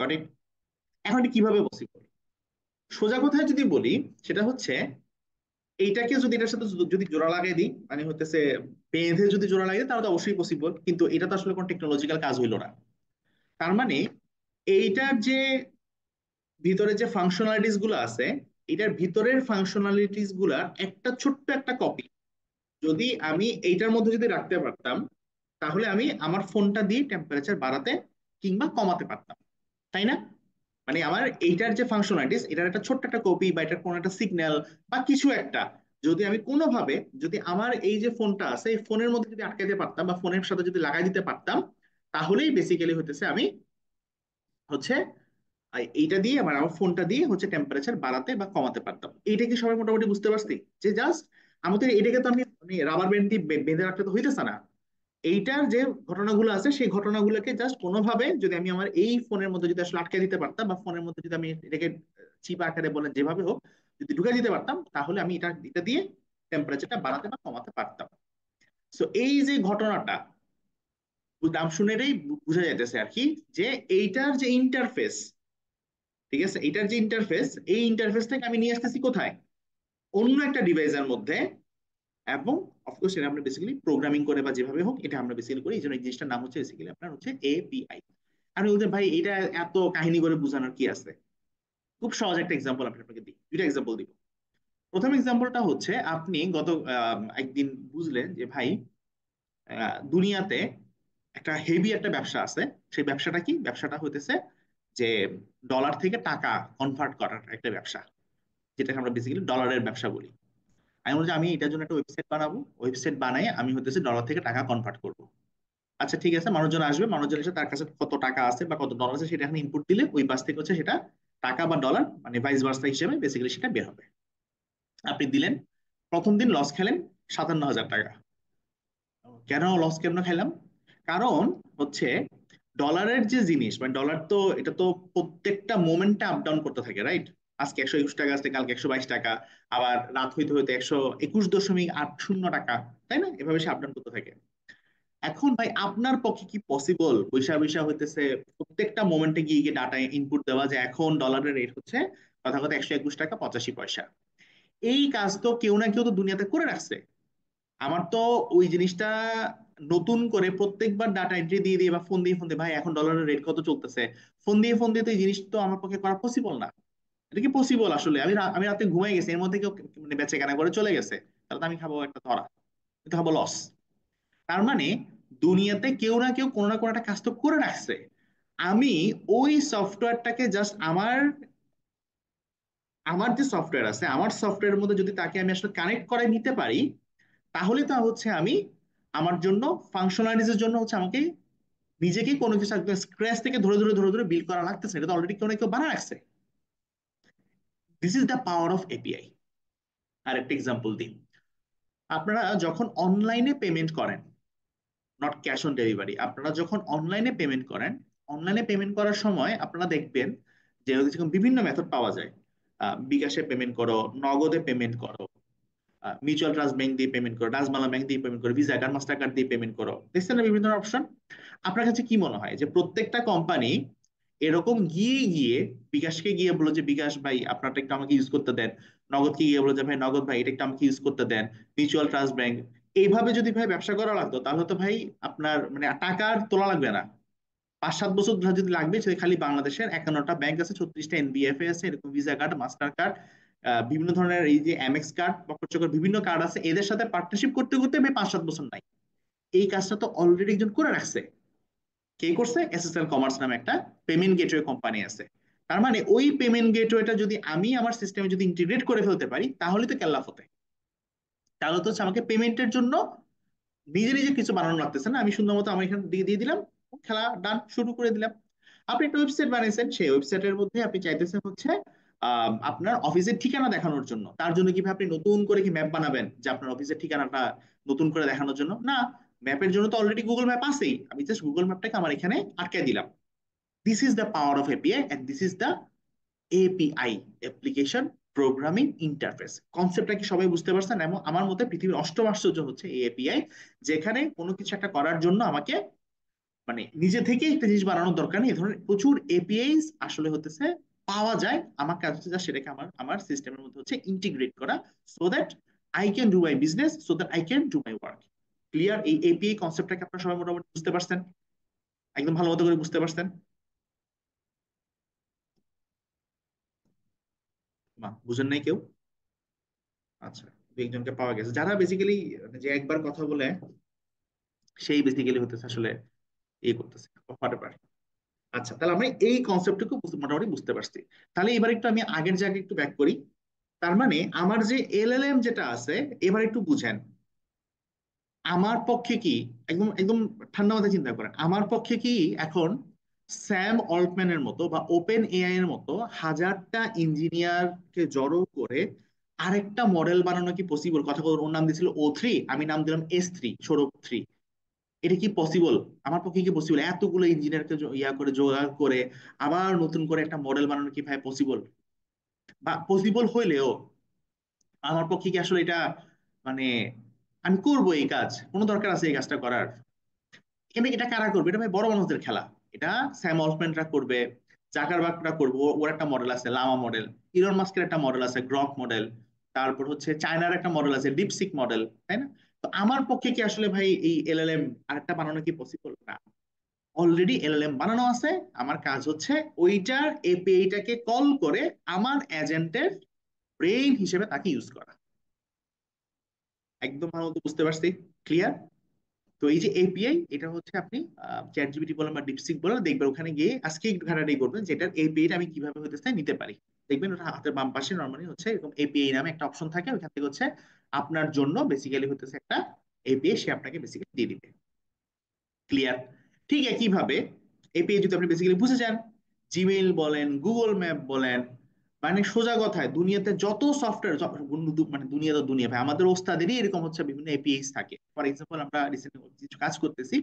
Got it? এখন এটা কিভাবে পসিবল? সোজা কথায় যদি বলি, সেটা হচ্ছে এইটাকে যদি এটার সাথে যদি জোড়া লাগিয়ে দিই, মানে হতেছে বেঁধে যদি জোড়া লাগিয়ে দিই, তাহলে তো অবশ্যই পসিবল, কিন্তু এটা তো আসলে কোনো টেকনোলজিক্যাল কাজ হইলো না। তার মানে এইটার যে ভিতরে যে ফাংশনালিটিস গুলো আছে, এটার ভিতরের ফাংশনালিটিস গুলার একটা ছোট্ট একটা কপি যদি আমি এইটার মধ্যে যদি রাখতে পারতাম, তাহলে আমি আমার ফোনটা দিয়ে টেম্পারেচার বাড়াতে কিংবা কমাতে পারতাম, তাই না? মানে আমার এইটার যে ফাংশনালিটিস, এটার একটা ছোট্ট একটা কপি বা এটার কোনো একটা সিগন্যাল বা কিছু একটা যদি আমি কোনোভাবে যদি আমার এই যে ফোনটা আছে এই ফোনের মধ্যে যদি আটকাইতে পারতাম বা ফোনের সাথে যদি লাগাই দিতে পারতাম, তাহলেই বেসিক্যালি হতেছে আমি হচ্ছে এইটা দিয়ে আমার ফোনটা দিয়ে হচ্ছে টেম্পারেচার বাড়াতে বা কমাতে পারতাম। এইটা কি সবাই মোটামুটি বুঝতে পারছি? যে জাস্ট আমাদের এটাকে তো আমি রাবার ব্যান্ড দিয়ে বেঁধে রাখতে তো হইতেছে না। এইটার যে ঘটনাগুলো আছে সেই ঘটনাগুলোকে জাস্ট কোনোভাবে যদি আমি আমার এই ফোনের মধ্যে যদি আসলে আটকে দিতে পারতাম বা ফোনের মধ্যে যদি আমি এটাকে চিপ আকারে বলেন যেভাবে হোক যদি ঢুকে দিতে পারতাম, তাহলে আমি এটা এটা দিয়ে টেম্পারেচারটা বাড়াতে বা কমাতে পারতাম। সো এই যে ঘটনাটা নাম শুনেই বোঝা যাইতেছে আর কি, যে এইটার যে ইন্টারফেস, ঠিক আছে, এইটার যে ইন্টারফেস, এই ইন্টারফেসটাকে আমি নিয়ে আসতেছি কোথায়, অন্য একটা ডিভাইসের মধ্যে। এবং অফকোর্স এটা আমরা বেসিক্যালি প্রোগ্রামিং করে বা যেভাবে হোক এটা আমরা বেসিক্যালি করি, এই জন্য এই জিনিসটার নাম হচ্ছে বেসিক্যালি আপনার হচ্ছে এপিআই। আমি বলতে ভাই এটা এত কাহিনী করে বোঝানোর কি আছে? খুব সহজ একটা এক্সাম্পল আমি আপনাকে দিই, দুইটা এক্সাম্পল দিব। প্রথম এক্সাম্পলটা হচ্ছে আপনি গত একদিন বুঝলেন যে ভাই দুনিয়াতে একটা হেভি একটা ব্যবসা আছে। সেই ব্যবসাটা কি? ব্যবসাটা হইতেছে যে ডলার থেকে টাকা কনভার্ট করার একটা ব্যবসা, যেটাকে আমরা বেসিক্যালি ডলারের ব্যবসা বলি। আমি বলছি আমি এটার জন্য একটা ওয়েবসাইট বানাবো, ওয়েবসাইট বানাই আমি হতেছে ডলার থেকে টাকা কনভার্ট করবো। আচ্ছা ঠিক আছে, মানুষজন আসবে, মানুষজন এসে তার কাছে কত টাকা আছে বা কত ডলার আছে সেটা এখানে ইনপুট দিলে ওই পাশ থেকে হচ্ছে সেটা টাকা বা ডলার মানে ভাইস ভার্সা হিসেবে বেসিক্যালি সেটা বের হবে। আপনি দিলেন, প্রথম দিন লস খেলেন 57,000 টাকা। কেন লস কেন খাইলাম? কারণ হচ্ছে ডলারের যে জিনিস মানে ডলার তো এটা তো প্রত্যেকটা মোমেন্টে আপ ডাউন করতে থাকে, রাইট? আজকে 121 টাকা আছে, কালকে 122 টাকা, আবার রাত হইতে হইতে 121.80 টাকা, তাই না? এভাবে সে আপ ডাউন করতে থাকে। এখন ভাই আপনার পক্ষে কি পসিবল পয়সা পয়সা হইতেছে প্রত্যেকটা মোমেন্টে গিয়ে গিয়ে ডাটা ইনপুট দেওয়া, যে এখন ডলারের রেট হচ্ছে কথা কথা 121 টাকা 85 পয়সা? এই কাজ তো কেউ না কেউ তো দুনিয়াতে করে রাখছে। আমার তো ওই জিনিসটা নতুন করে প্রত্যেকবার ডাটা এন্ট্রি দিয়ে দিয়ে বা ফোন দিয়ে ভাই এখন ডলারের রেট কত চলতেছে, ফোন দিয়ে তো এই জিনিস তো আমার পক্ষে করা পসিবল না। এটা কি পসিবল আসলে? আমি রাতে ঘুমাই গেছি, এর মধ্যে কেউ মানে বেচে কেনা করে চলে গেছে, তাহলে তো আমি খাবো একটা ধরা, এটা খাবো লস। তার মানে দুনিয়াতে কেউ না কেউ কোনো না কোনো একটা কাজ তো করে রাখছে। আমি ওই সফটওয়্যারটাকে জাস্ট আমার আমার যে সফটওয়্যার আছে আমার সফটওয়্যারের মধ্যে যদি তাকে আমি আসলে কানেক্ট করে নিতে পারি, তাহলে তা হচ্ছে আমি আমার জন্য ফাংশনালিটির জন্য হচ্ছে আমাকে নিজেকে কোনো কিছু একদম স্ক্র্যাচ থেকে ধরে ধরে ধরে ধরে বিল্ড করা লাগতেছে না। এটা তো অলরেডি কেউ না কেউ বানা রাখছে। This is the power of API. আর একটা এক্সাম্পল দিই। আপনারা যখন অনলাইনে পেমেন্ট করেন, নট ক্যাশ অন ডেলিভারি, আপনারা যখন অনলাইনে পেমেন্ট করেন, অনলাইনে পেমেন্ট করার সময় আপনারা দেখবেন যে যেরকম বিভিন্ন মেথড পাওয়া যায়। বিকাশে পেমেন্ট করো, নগদে পেমেন্ট করো, মিউচুয়াল ট্রাস্ট ব্যাংক দিয়ে পেমেন্ট করো, ডাচবাংলা ব্যাংক দিয়ে পেমেন্ট করো, ভিসা কার্ড, মাস্টার কার্ড দিয়ে পেমেন্ট করো, দেখছেন না বিভিন্ন ধরনের অপশন। আপনার কাছে কি মনে হয় যে প্রত্যেকটা কোম্পানি এরকম গিয়ে গিয়ে বিকাশকে গিয়ে বলো যে বিকাশ ভাই আপনারটা একটু আমাকে ইউজ করতে দেন, নগদকে গিয়ে বলো যে ভাই নগদ ভাই এটা একটু আমাকে ইউজ করতে দেন, মিউচুয়াল ট্রাস্ট ব্যাংক, এইভাবে যদি ভাই ব্যবসা করা লাগতো তাহলে তো ভাই আপনার মানে টাকা আর তোলা লাগবে না। 5-7 বছর ধরে যদি লাগবে, সে খালি বাংলাদেশের 51টা ব্যাংক আছে, 36টা এনবিএফএ আছে, এরকম ভিসা কার্ড, মাস্টার কার্ড, বিভিন্ন ধরনের এই যে এমএক্স কার্ড, বকরচকর বিভিন্ন কার্ড আছে, এদের সাথে পার্টনারশিপ করতে করতে ভাই 5-7 বছর নাই। এই কাজটা তো অলরেডি একজন করে রাখছে। কে করছে? এসএসএল কমার্স নামে একটা পেমেন্ট গেটওয়ে কোম্পানি আছে। তার মানে ওই পেমেন্ট গেটওয়েটা যদি আমি আমার সিস্টেমে যদি ইন্টিগ্রেট করে ফেলতে পারি তাহলে তো কেল্লা ফতে। তাহলে তো হচ্ছে আমাকে পেমেন্টের জন্য নিজে নিজে কিছু বানানো লাগতেছে না, আমি সুন্দর মতো আমার এখানে দিয়ে দিয়ে দিলাম, খেলা ডান, শুরু করে দিলাম। আপনি একটা ওয়েবসাইট বানিয়েছেন, সেই ওয়েবসাইটের মধ্যে আপনি চাইতেছেন হচ্ছে আপনার অফিসের ঠিকানা দেখানোর জন্য। তার জন্য কিভাবে আপনি নতুন করে কি ম্যাপ বানাবেন যে আপনার অফিসের ঠিকানাটা নতুন করে দেখানোর জন্য? না, ম্যাপের জন্য তো অলরেডি গুগল ম্যাপ আছেই, আমি জাস্ট গুগল ম্যাপটাকে আমার এখানে আটকে দিলাম। This is the power of API and this is the API, application programming interface. কনসেপ্টটা কি সবাই বুঝতে পারছেন? এবং আমার মতে পৃথিবীর অষ্টম আশ্চর্য হচ্ছে এই এপিআই, যেখানে কোনো কিছু একটা করার জন্য আমাকে মানে নিজে থেকে একটা জিনিস বানানোর দরকার নেই। এই ধরনের প্রচুর এপিআইস আসলে হতেছে পাওয়া যায়। আমার কাজ হচ্ছে যা সেটাকে আমার আমার সিস্টেমের মধ্যে হচ্ছে ইন্টিগ্রেট করা, so that I can do my business, so that I can do my work. Clear? এই এপিআই কনসেপ্টটাকে আপনারা সবাই মোটামুটি বুঝতে পারছেন? একদম ভালো মতো করে বুঝতে পারছেন? মা বুঝেন নাই কেউ? আচ্ছা, দু একজনকে পাওয়া গেছে যারা বেসিক্যালি যে একবার কথা বলে সেই বেসিক্যালি হতেছে আসলে ইয়ে করতেছে, হতে পারে। আচ্ছা, তাহলে আমরা এই কনসেপ্টটুকু মোটামুটি বুঝতে পারছি। তাহলে এবার একটু আমি আগের জায়গায় একটু ব্যাক করি। তার মানে আমার যে এলএলএম যেটা আছে, এবার একটু বুঝেন আমার পক্ষে কি, একদম একদম ঠান্ডা মাথায় চিন্তা করেন, আমার পক্ষে কি এখন স্যাম অল্টম্যানের মতো বা ওপেন এআই এর মতো হাজারটা ইঞ্জিনিয়ারকে জড়ো করে আরেকটা মডেল বানানো কি পসিবল? কথা বলুন, ওর নাম দিয়েছিল O3, আমি নাম দিলাম S3, সৌরভ 3। এটা কি পসিবল? আমার পক্ষে কি পসিবল এতগুলো ইঞ্জিনিয়ারকে ইয়া করে জোগাড় করে আবার নতুন করে একটা মডেল বানানো কি ভাই পসিবল? বা পসিবল হইলেও আমার পক্ষে কি আসলে এটা মানে আমি করবো এই কাজ? কোনো দরকার আছে এই কাজটা করার? এখানে এটা কারা করবে? এটা ভাই বড় মানুষদের খেলা। এটা স্যাম অল্টম্যানরা করবে, জাকারবার্গরা করবে, ওর একটা মডেল আছে লামা মডেল, ইলন মাস্কের একটা মডেল আছে গ্রক মডেল, তারপর হচ্ছে চায়নার একটা মডেল আছে ডিপসিক মডেল, তাই না? তো আমার পক্ষে কি আসলে ভাই এই এলএলএম আরেকটা বানানো কি পসিবল? না, অলরেডি এলএলএম বানানো আছে। আমার কাজ হচ্ছে ওইটার এপিআইটাকে কল করে আমার এজেন্টের ব্রেইন হিসেবে তাকে ইউজ করা। একদম ভালো মতো বুঝতে পারছি? ক্লিয়ার? তো এই যে এপিআই, এটা হচ্ছে আপনি চ্যাট জিপিটি বলেন বা ডিপসিক বলেন, দেখবেন ওখানে গিয়ে আজকে একটু ঘাটাঘাটি করবেন যে এটার এপিআইটা আমি কিভাবে হতেছে নিতে পারি। দেখবেন ওটা হাতের বাম পাশে নর্মালি হচ্ছে এরকম এপিআই নামে একটা অপশন থাকে, ওইখান থেকে হচ্ছে আপনার জন্য বেসিক্যালি হতেছে একটা এপিআই সে আপনাকে বেসিক্যালি দিয়ে দিবে। ক্লিয়ার? ঠিক একইভাবে এপিআই যদি আপনি বেসিক্যালি বুঝে যান, জিমেইল বলেন, গুগল ম্যাপ বলেন, মানে সোজা কথায় দুনিয়াতে যত সফটওয়্যার, মানে দুনিয়া তো দুনিয়া ভাই, আমাদের ওস্তাদেরই এরকম হচ্ছে বিভিন্ন এপিআইস থাকে। ফর এক্সাম্পল আমরা রিসেন্টলি কিছু কাজ করতেছি,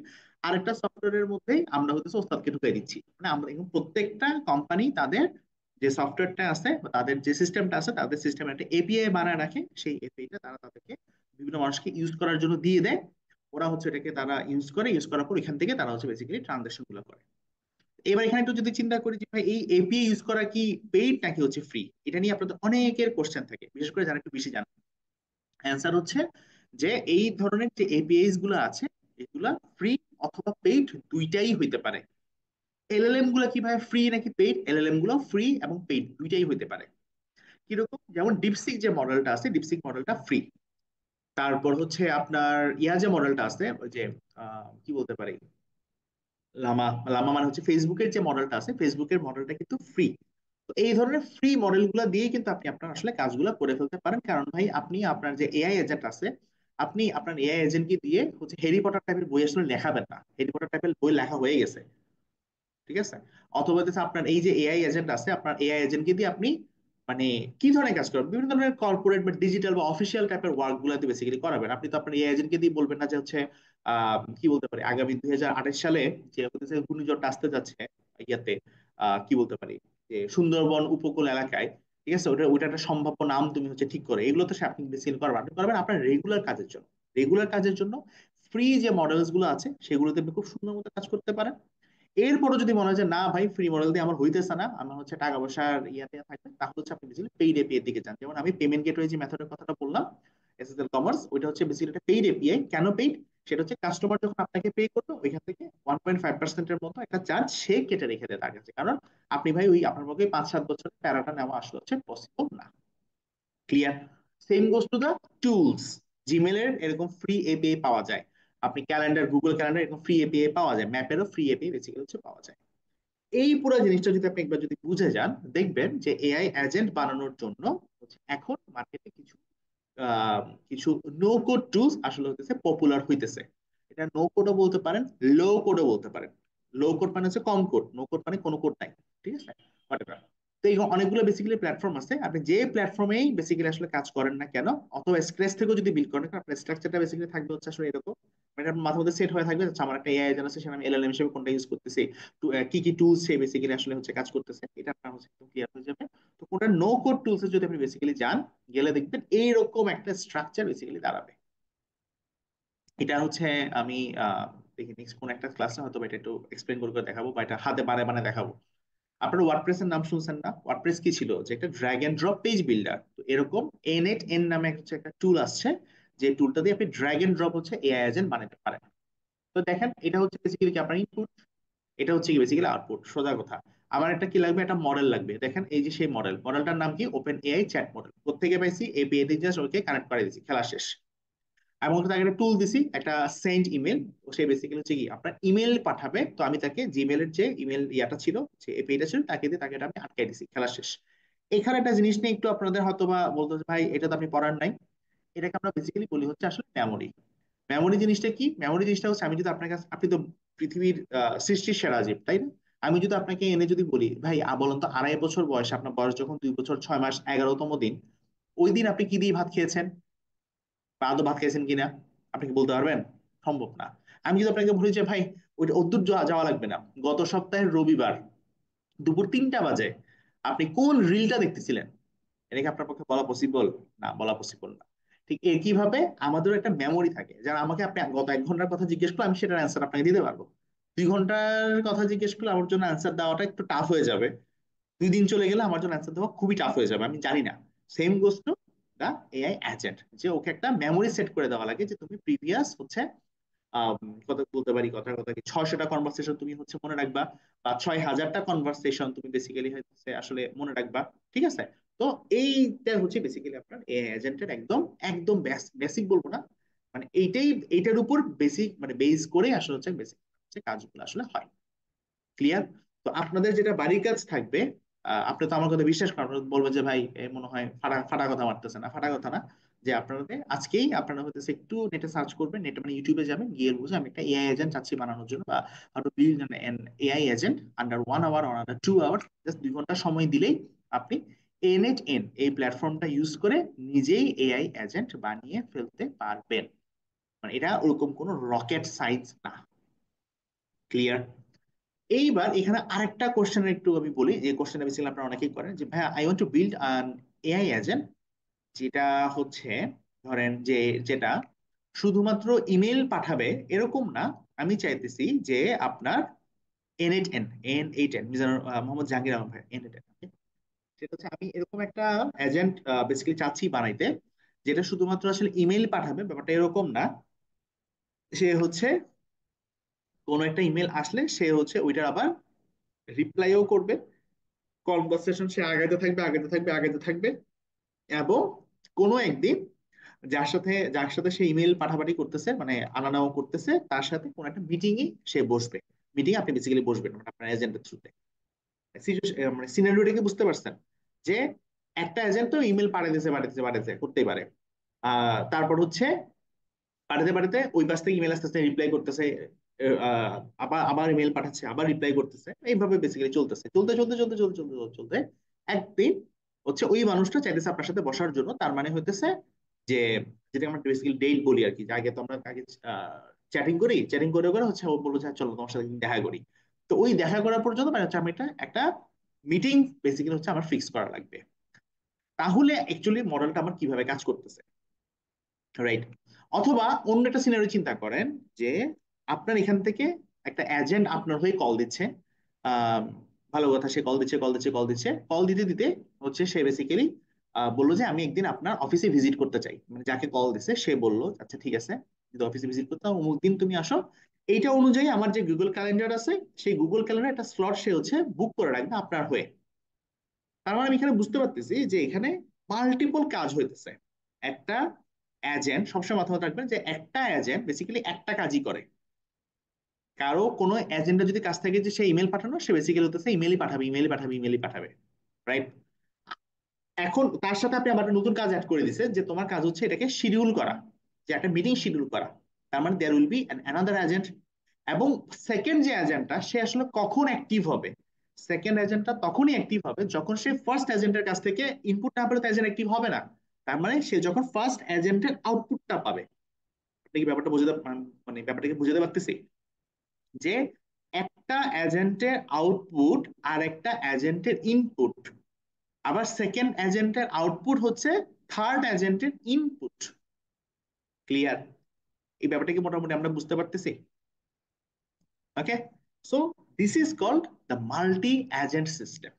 আরেকটা সফটওয়্যারের মধ্যেই আমরা হচ্ছে ওস্তাদকে ঢুকিয়ে দিচ্ছি। মানে আমরা এখন প্রত্যেকটা কোম্পানি তাদের যে সফটওয়্যারটা আছে বা তাদের যে সিস্টেমটা আছে, তাদের সিস্টেমে একটা এপিআই বানায় রাখে, সেই এপিআইটা তারা তাদেরকে বিভিন্ন মানুষকে ইউজ করার জন্য দিয়ে দেয়। ওরা হচ্ছে এটাকে তারা ইউজ করে, ইউজ করার পর এখান থেকে তারা হচ্ছে বেসিক্যালি ট্রানজাকশন গুলো করে। এবার এখানে একটু যদি চিন্তা করি যে ভাই এই এপিআই ইউজ করা কি পেইড নাকি হচ্ছে ফ্রি, এটা নিয়ে আপনাদের অনেকের কোশ্চেন থাকে, বিশেষ করে যারা একটু বেশি জানেন। অ্যান্সার হচ্ছে যে এই ধরনের যে এপিআইস গুলো আছে এগুলা ফ্রি অথবা পেইড দুইটাই হইতে পারে। এলএলএম গুলো কি ভাই ফ্রি নাকি পেইড? এলএলএম গুলো ফ্রি এবং পেইড দুইটাই হইতে পারে। কিরকম? যেমন ডিপসিক যে মডেলটা আছে, ডিপসিক মডেলটা ফ্রি। তারপর হচ্ছে আপনার ইয়া যে মডেলটা আছে ওই যে কি বলতে পারি, লামা, লামা মানে হচ্ছে ফেসবুকের যে মডেলটা আছে, ফেসবুকের মডেলটা কিন্তু ফ্রি। তো এই ধরনের ফ্রি মডেলগুলো দিয়ে কিন্তু আপনি আপনার আসলে কাজগুলো করে ফেলতে পারেন। কারণ ভাই আপনি আপনার যে এআই এজেন্ট আছে, আপনি আপনার এআই এজেন্টকে দিয়ে হচ্ছে হ্যারি পটার টাইপের বই আসলে লেখাবেন না, হ্যারি পটার টাইপের বই লেখা হয়ে গেছে, ঠিক আছে? অথবা হচ্ছে আপনার এই যে এআই এজেন্ট আছে, আপনার এআই এজেন্টকে দিয়ে আপনি মানে কি ধরনের কাজ করবেন, বিভিন্ন ধরনের কর্পোরেট বা ডিজিটাল বা অফিসিয়াল টাইপের ওয়ার্ক গুলাতে বেসিক্যালি করাবেন। আপনি তো আপনার এই এজেন্টকে দিয়ে বলবেন না যে হচ্ছে কি বলতে পারি, আগামী 2028 সালে যে হচ্ছে ঘূর্ণিঝড়টা আসতে যাচ্ছে ইয়াতে, কি বলতে পারি, যে সুন্দরবন উপকূল এলাকায়, ঠিক আছে, ওটা ওটা একটা সম্ভাব্য নাম তুমি হচ্ছে ঠিক করে, এগুলো তো সে আপনি বেসিক্যালি করবেন। আপনি করবেন আপনার রেগুলার কাজের জন্য। রেগুলার কাজের জন্য ফ্রি যে মডেলস গুলো আছে সেগুলোতে আপনি খুব সুন্দর মতো কাজ করতে পারেন। এরপরও যদি মনে হয় যে না ভাই ফ্রি মডেল দিয়ে আমার হইতেছে না, আমার হচ্ছে টাকা পয়সার ইয়াতে থাকবে, তাহলে হচ্ছে আপনি বেসিক্যালি পেইড এপিআই দিকে যান। যেমন আমি পেমেন্ট গেটওয়ে যে মেথডের কথাটা বললাম, এসএসএল কমার্স, ওইটা হচ্ছে বেসিক্যালি একটা পেইড এপিআই। কেন পেইড? সেটা হচ্ছে কাস্টমার যখন আপনাকে পে করবে ওইখান থেকে 1.5% মতো একটা চার্জ সে কেটে রেখে দেয় তার কাছে। কারণ আপনি ভাই ওই আপনার পক্ষে 5-7 বছর প্যারাটা নেওয়া আসলে হচ্ছে পসিবল না। Clear? Same goes to the tools. জিমেলের এরকম ফ্রি এপিআই পাওয়া যায়, আপনি ক্যালেন্ডার, গুগল ক্যালেন্ডার এরকম ফ্রি এপিআই পাওয়া যায়, ম্যাপেরও ফ্রি এপিআই বেসিক্যালি হচ্ছে পাওয়া যায়। এই পুরো জিনিসটা যদি আপনি একবার যদি বুঝে যান, দেখবেন যে এআই এজেন্ট বানানোর জন্য হচ্ছে এখন মার্কেটে কিছু আহ, কিছু নো কোড টুলস আসলে হতেছে পপুলার হইতেছে। এটা নো কোডও বলতে পারেন, লো কোডও বলতে পারেন। লো কোড মানে হচ্ছে কম কোড, নো কোড মানে কোনো কোড নাই, ঠিক আছে, whatever। তো এই অনেকগুলো বেসিক্যালি প্ল্যাটফর্ম আছে, আপনি যে প্ল্যাটফর্মেই বেসিক্যালি আসলে কাজ করেন না কেন, অথবা স্ক্র্যাচ থেকেও যদি বিল্ড করেন, কারণ আপনার স্ট্রাকচারটা বেসিক্যালি থাকবে হচ্ছে আসলে এরকম, মানে আপনার মাথার মধ্যে সেট হয়ে থাকবে আচ্ছা আমার একটা এআই এজেন্ট আছে, সেখানে আমি এলএলএম হিসেবে কোনটা ইউজ করতেছি, কি কি টুলস সে বেসিক্যালি আসলে হচ্ছে কাজ করতেছে, এটা আপনার হচ্ছে ক্লিয়ার হয়ে যাবে। তো কোনটা নো কোড টুলস যদি আপনি বেসিক্যালি যান, গেলে দেখবেন এইরকম একটা স্ট্রাকচার বেসিক্যালি দাঁড়াবে। এটা হচ্ছে আমি দেখি নেক্সট কোন একটা ক্লাসে হয়তো এটা একটু এক্সপ্লেন করে করে দেখাবো, বা এটা হাতে বানায় বানায় দেখাবো। আপনারা ওয়ার্ডপ্রেসের নাম শুনছেন না? ওয়ার্ডপ্রেস কি ছিল, যে একটা drag and drop page builder. তো এরকম এনএট এন নামে হচ্ছে একটা টুল আসছে, যে টুলটা দিয়ে আপনি ড্র্যাগ এন্ড ড্রপ হচ্ছে এআই এজেন্ট বানাতে পারেন। তো দেখেন এটা হচ্ছে বেসিক্যালি কি আপনার ইনপুট, এটা হচ্ছে কি বেসিক্যালি আউটপুট, সোজা কথা। আমার একটা কি লাগবে, একটা মডেল লাগবে। দেখেন এই যে সেই মডেল, মডেলটার নাম কি, ওপেন এআই চ্যাট মডেল। কোত্থেকে পাইছি? এপিআই থেকে জাস্ট ওকে কানেক্ট করে দিয়েছি, খেলা শেষ। আমি ওকে তাকে একটা টুল দিছি, একটা সেন্ড ইমেল। ও সে বেসিক্যালি হচ্ছে কি আপনার ইমেল পাঠাবে, তো আমি তাকে জিমেলের যে ইমেল ইয়াটা ছিল, যে এপিআইটা ছিল, তাকে দিয়ে তাকে এটা আমি আটকাই দিছি, খেলা শেষ। এখানে একটা জিনিস নিয়ে একটু আপনাদের হয়তো বা বলতে হচ্ছে, ভাই এটা তো আপনি পড়ার নাই। এটাকে আমরা বেসিক্যালি বলি হচ্ছে আসলে মেমোরি। মেমোরি জিনিসটা কি? মেমোরি জিনিসটা হচ্ছে আমি যদি আপনার কাছে, আপনি তো পৃথিবীর সৃষ্টির সেরা জীব, তাই না? আমি যদি আপনাকে এনে যদি বলি ভাই বলুন তো 2.5 বছর বয়সে, আপনার বয়স যখন 2 বছর 6 মাস 11তম দিন, ওই দিন আপনি কি দিয়ে ভাত খেয়েছেন, বা আদৌ ভাত খেয়েছেন কিনা, আপনি কি বলতে পারবেন? সম্ভব না। আমি যদি আপনাকে বলি যে ভাই ওইটা অদ্দূর যাওয়া লাগবে না, গত সপ্তাহের রবিবার দুপুর 3টা বাজে আপনি কোন রিলটা দেখতেছিলেন, এটা কি আপনার পক্ষে বলা পসিবল? না, বলা পসিবল না। ঠিক একইভাবে আমাদেরও একটা মেমোরি থাকে, যারা আমাকে আপনি গত 1 ঘন্টার কথা জিজ্ঞেস করলে আমি সেটার অ্যান্সার আপনাকে দিতে পারবো। 2 ঘন্টার কথা জিজ্ঞেস করলে আমার জন্য অ্যান্সার দেওয়াটা একটু টাফ হয়ে যাবে। 2 দিন চলে গেলে আমার জন্য অ্যান্সার দেওয়া খুবই টাফ হয়ে যাবে, আমি জানি না। Same goes to the AI agent, যে ওকে একটা মেমোরি সেট করে দেওয়া লাগে, যে তুমি প্রিভিয়াস হচ্ছে আম, কথা বলতে পারি, কথার কথা কি 600টা কনভারসেশন তুমি হচ্ছে মনে রাখবা, বা 6,000টা কনভারসেশন তুমি বেসিক্যালি হচ্ছে আসলে মনে রাখবা, ঠিক আছে? তো এইটা হচ্ছে বেসিক্যালি আপনার এআই এজেন্টের একদম একদম বেসিক বলবো না, মানে এইটাই, এইটার উপর বেসিক মানে বেস করে আসলে হচ্ছে বেসিক কাজগুলো আসলে হয়। ক্লিয়ার? তো আপনাদের যেটা বাড়ির কাজ থাকবে, আপনি তো আমার কথা বিশ্বাস করেন, আপনারা বলবেন যে ভাই মনে হয় ফাটা ফাটা কথা মারতেছে না, ফাটা কথা না। যে আপনাদের আজকেই আপনারা হচ্ছে একটু নেটে সার্চ করবেন, নেটে মানে ইউটিউবে যাবেন, গিয়ে বুঝে আমি একটা এআই এজেন্ট চাচ্ছি বানানোর জন্য, বা how to build an AI agent under 1 hour or under 2 hour, just 2 ঘন্টা সময় দিলেই আপনি এনএট এন এই প্ল্যাটফর্মটা ইউজ করে নিজেই এআই এজেন্ট বানিয়ে ফেলতে পারবেন। মানে এটা ওরকম কোনো রকেট সায়েন্স না। ক্লিয়ার? এইবার এখানে আরেকটা কোশ্চেন একটু আমি বলি, যে কোশ্চেনটা বেসিক্যালি আপনারা অনেকেই করেন, যে ভাই I want to build an AI agent, যেটা হচ্ছে ধরেন যে যেটা শুধুমাত্র ইমেল পাঠাবে এরকম না, আমি চাইতেছি যে আপনার N eight N Mizanur Mohammad Jahangir Alam ভাই এন সেটা হচ্ছে আমি এরকম একটা এজেন্ট বেসিক্যালি চাচ্ছি বানাইতে, যেটা শুধুমাত্র আসলে ইমেল পাঠাবে, ব্যাপারটা এরকম না। সে হচ্ছে কোনো একটা ইমেল আসলে সে হচ্ছে ওইটার আবার রিপ্লাইও করবে, কনভারসেশন সে আগাইতে থাকবে আগাইতে থাকবে আগাইতে থাকবে, এবং কোনো একদিন যার সাথে সে ইমেল পাঠাপাঠি করতেছে, মানে আনা নেওয়া করতেছে, তার সাথে কোনো একটা মিটিং এ সে বসবে। মিটিং আপনি বেসিক্যালি বসবেন মানে আপনার এজেন্টের থ্রুতে। মানে সিনারিওটাকে বুঝতে পারছেন? যে একটা এজেন্ট তো ইমেল পাঠাইতেছে পাঠাইতেছে পাঠাইতেছে করতেই পারে, তারপর হচ্ছে পাঠাতে পাঠাতে ওই পাশ থেকে ইমেল আসতেছে, রিপ্লাই করতেছে, আহ, আবার আবার ইমেল পাঠাচ্ছে, আবার রিপ্লাই করতেছে, এইভাবে বেসিক্যালি চলতেছে, চলতে চলতে চলতে চলতে চলতে চলতে চলতে একদিন হচ্ছে ওই মানুষটা চাইতেছে আপনার সাথে বসার জন্য, তার মানে হইতেছে যে, যেটা আমরা বেসিক্যালি ডেট বলি আর কি, যে আগে তো আমরা আগে চ্যাটিং করি, চ্যাটিং করে করে হচ্ছে ও বললো যে, "হ্যাঁ, চলো তোমার সাথে একদিন দেখা করি।" তো ওই দেখা করার পর্যন্ত মানে হচ্ছে আমি এটা একটা মিটিং বেসিক্যালি হচ্ছে আমার ফিক্স করা লাগবে। তাহলে অ্যাকচুয়ালি মডেলটা আমার কিভাবে কাজ করতেছে, রাইট? অথবা অন্য একটা সিনারি চিন্তা করেন যে আপনার এখান থেকে একটা এজেন্ট আপনার হয়ে কল দিচ্ছে। আহ, ভালো কথা, সে কল দিচ্ছে, কল দিচ্ছে, কল দিচ্ছে, কল দিতে দিতে হচ্ছে সে বেসিক্যালি বললো যে আমি একদিন আপনার অফিসে ভিজিট করতে চাই। মানে যাকে কল দিছে সে বললো, আচ্ছা ঠিক আছে, যদি অফিসে ভিজিট করতে হয়, অমুক দিন তুমি আসো। এইটা অনুযায়ী আমার যে গুগল ক্যালেন্ডার আছে, সেই গুগল ক্যালেন্ডার একটা স্লট সে হচ্ছে বুক করে রাখবে আপনার হয়ে। তার মানে আমি এখানে বুঝতে পারতেছি যে এখানে মাল্টিপল কাজ হইতেছে। একটা এজেন্ট, সবসময় মাথায় রাখবেন যে একটা এজেন্ট বেসিক্যালি একটা কাজই করে। কারো কোনো এজেন্টের যদি কাজ থাকে যে সে ইমেল পাঠানো, সে বেসিক্যালি হতেছে ইমেলই পাঠাবে, ইমেলই পাঠাবে, ইমেলই পাঠাবে, রাইট? এখন তার সাথে আপনি আবার একটা নতুন কাজ অ্যাড করে দিচ্ছেন যে তোমার কাজ হচ্ছে এটাকে শিডিউল করা, যে একটা মিটিং শিডিউল করা। তার মানে there will be another agent. এবং সেকেন্ড যে এজেন্টটা, সে আসলে কখন অ্যাক্টিভ হবে? সেকেন্ড এজেন্টটা তখনই অ্যাক্টিভ হবে যখন সে ফার্স্ট এজেন্টের কাছ থেকে ইনপুট না পেলে তো এজেন্ট অ্যাক্টিভ হবে না। তার মানে সে যখন ফার্স্ট এজেন্টের আউটপুটটা পাবে। আপনি কি ব্যাপারটা বুঝতে মানে ব্যাপারটাকে বুঝতে পারতেছি যে একটা এজেন্টের আউটপুট আর একটা এজেন্টের ইনপুট, আবার সেকেন্ড এজেন্টের আউটপুট হচ্ছে থার্ড এজেন্টের ইনপুট। ক্লিয়ার? এই ব্যাপারটা কি মোটামুটি আমরা বুঝতে পারতেছি? Okay, so this is called the multi agent system.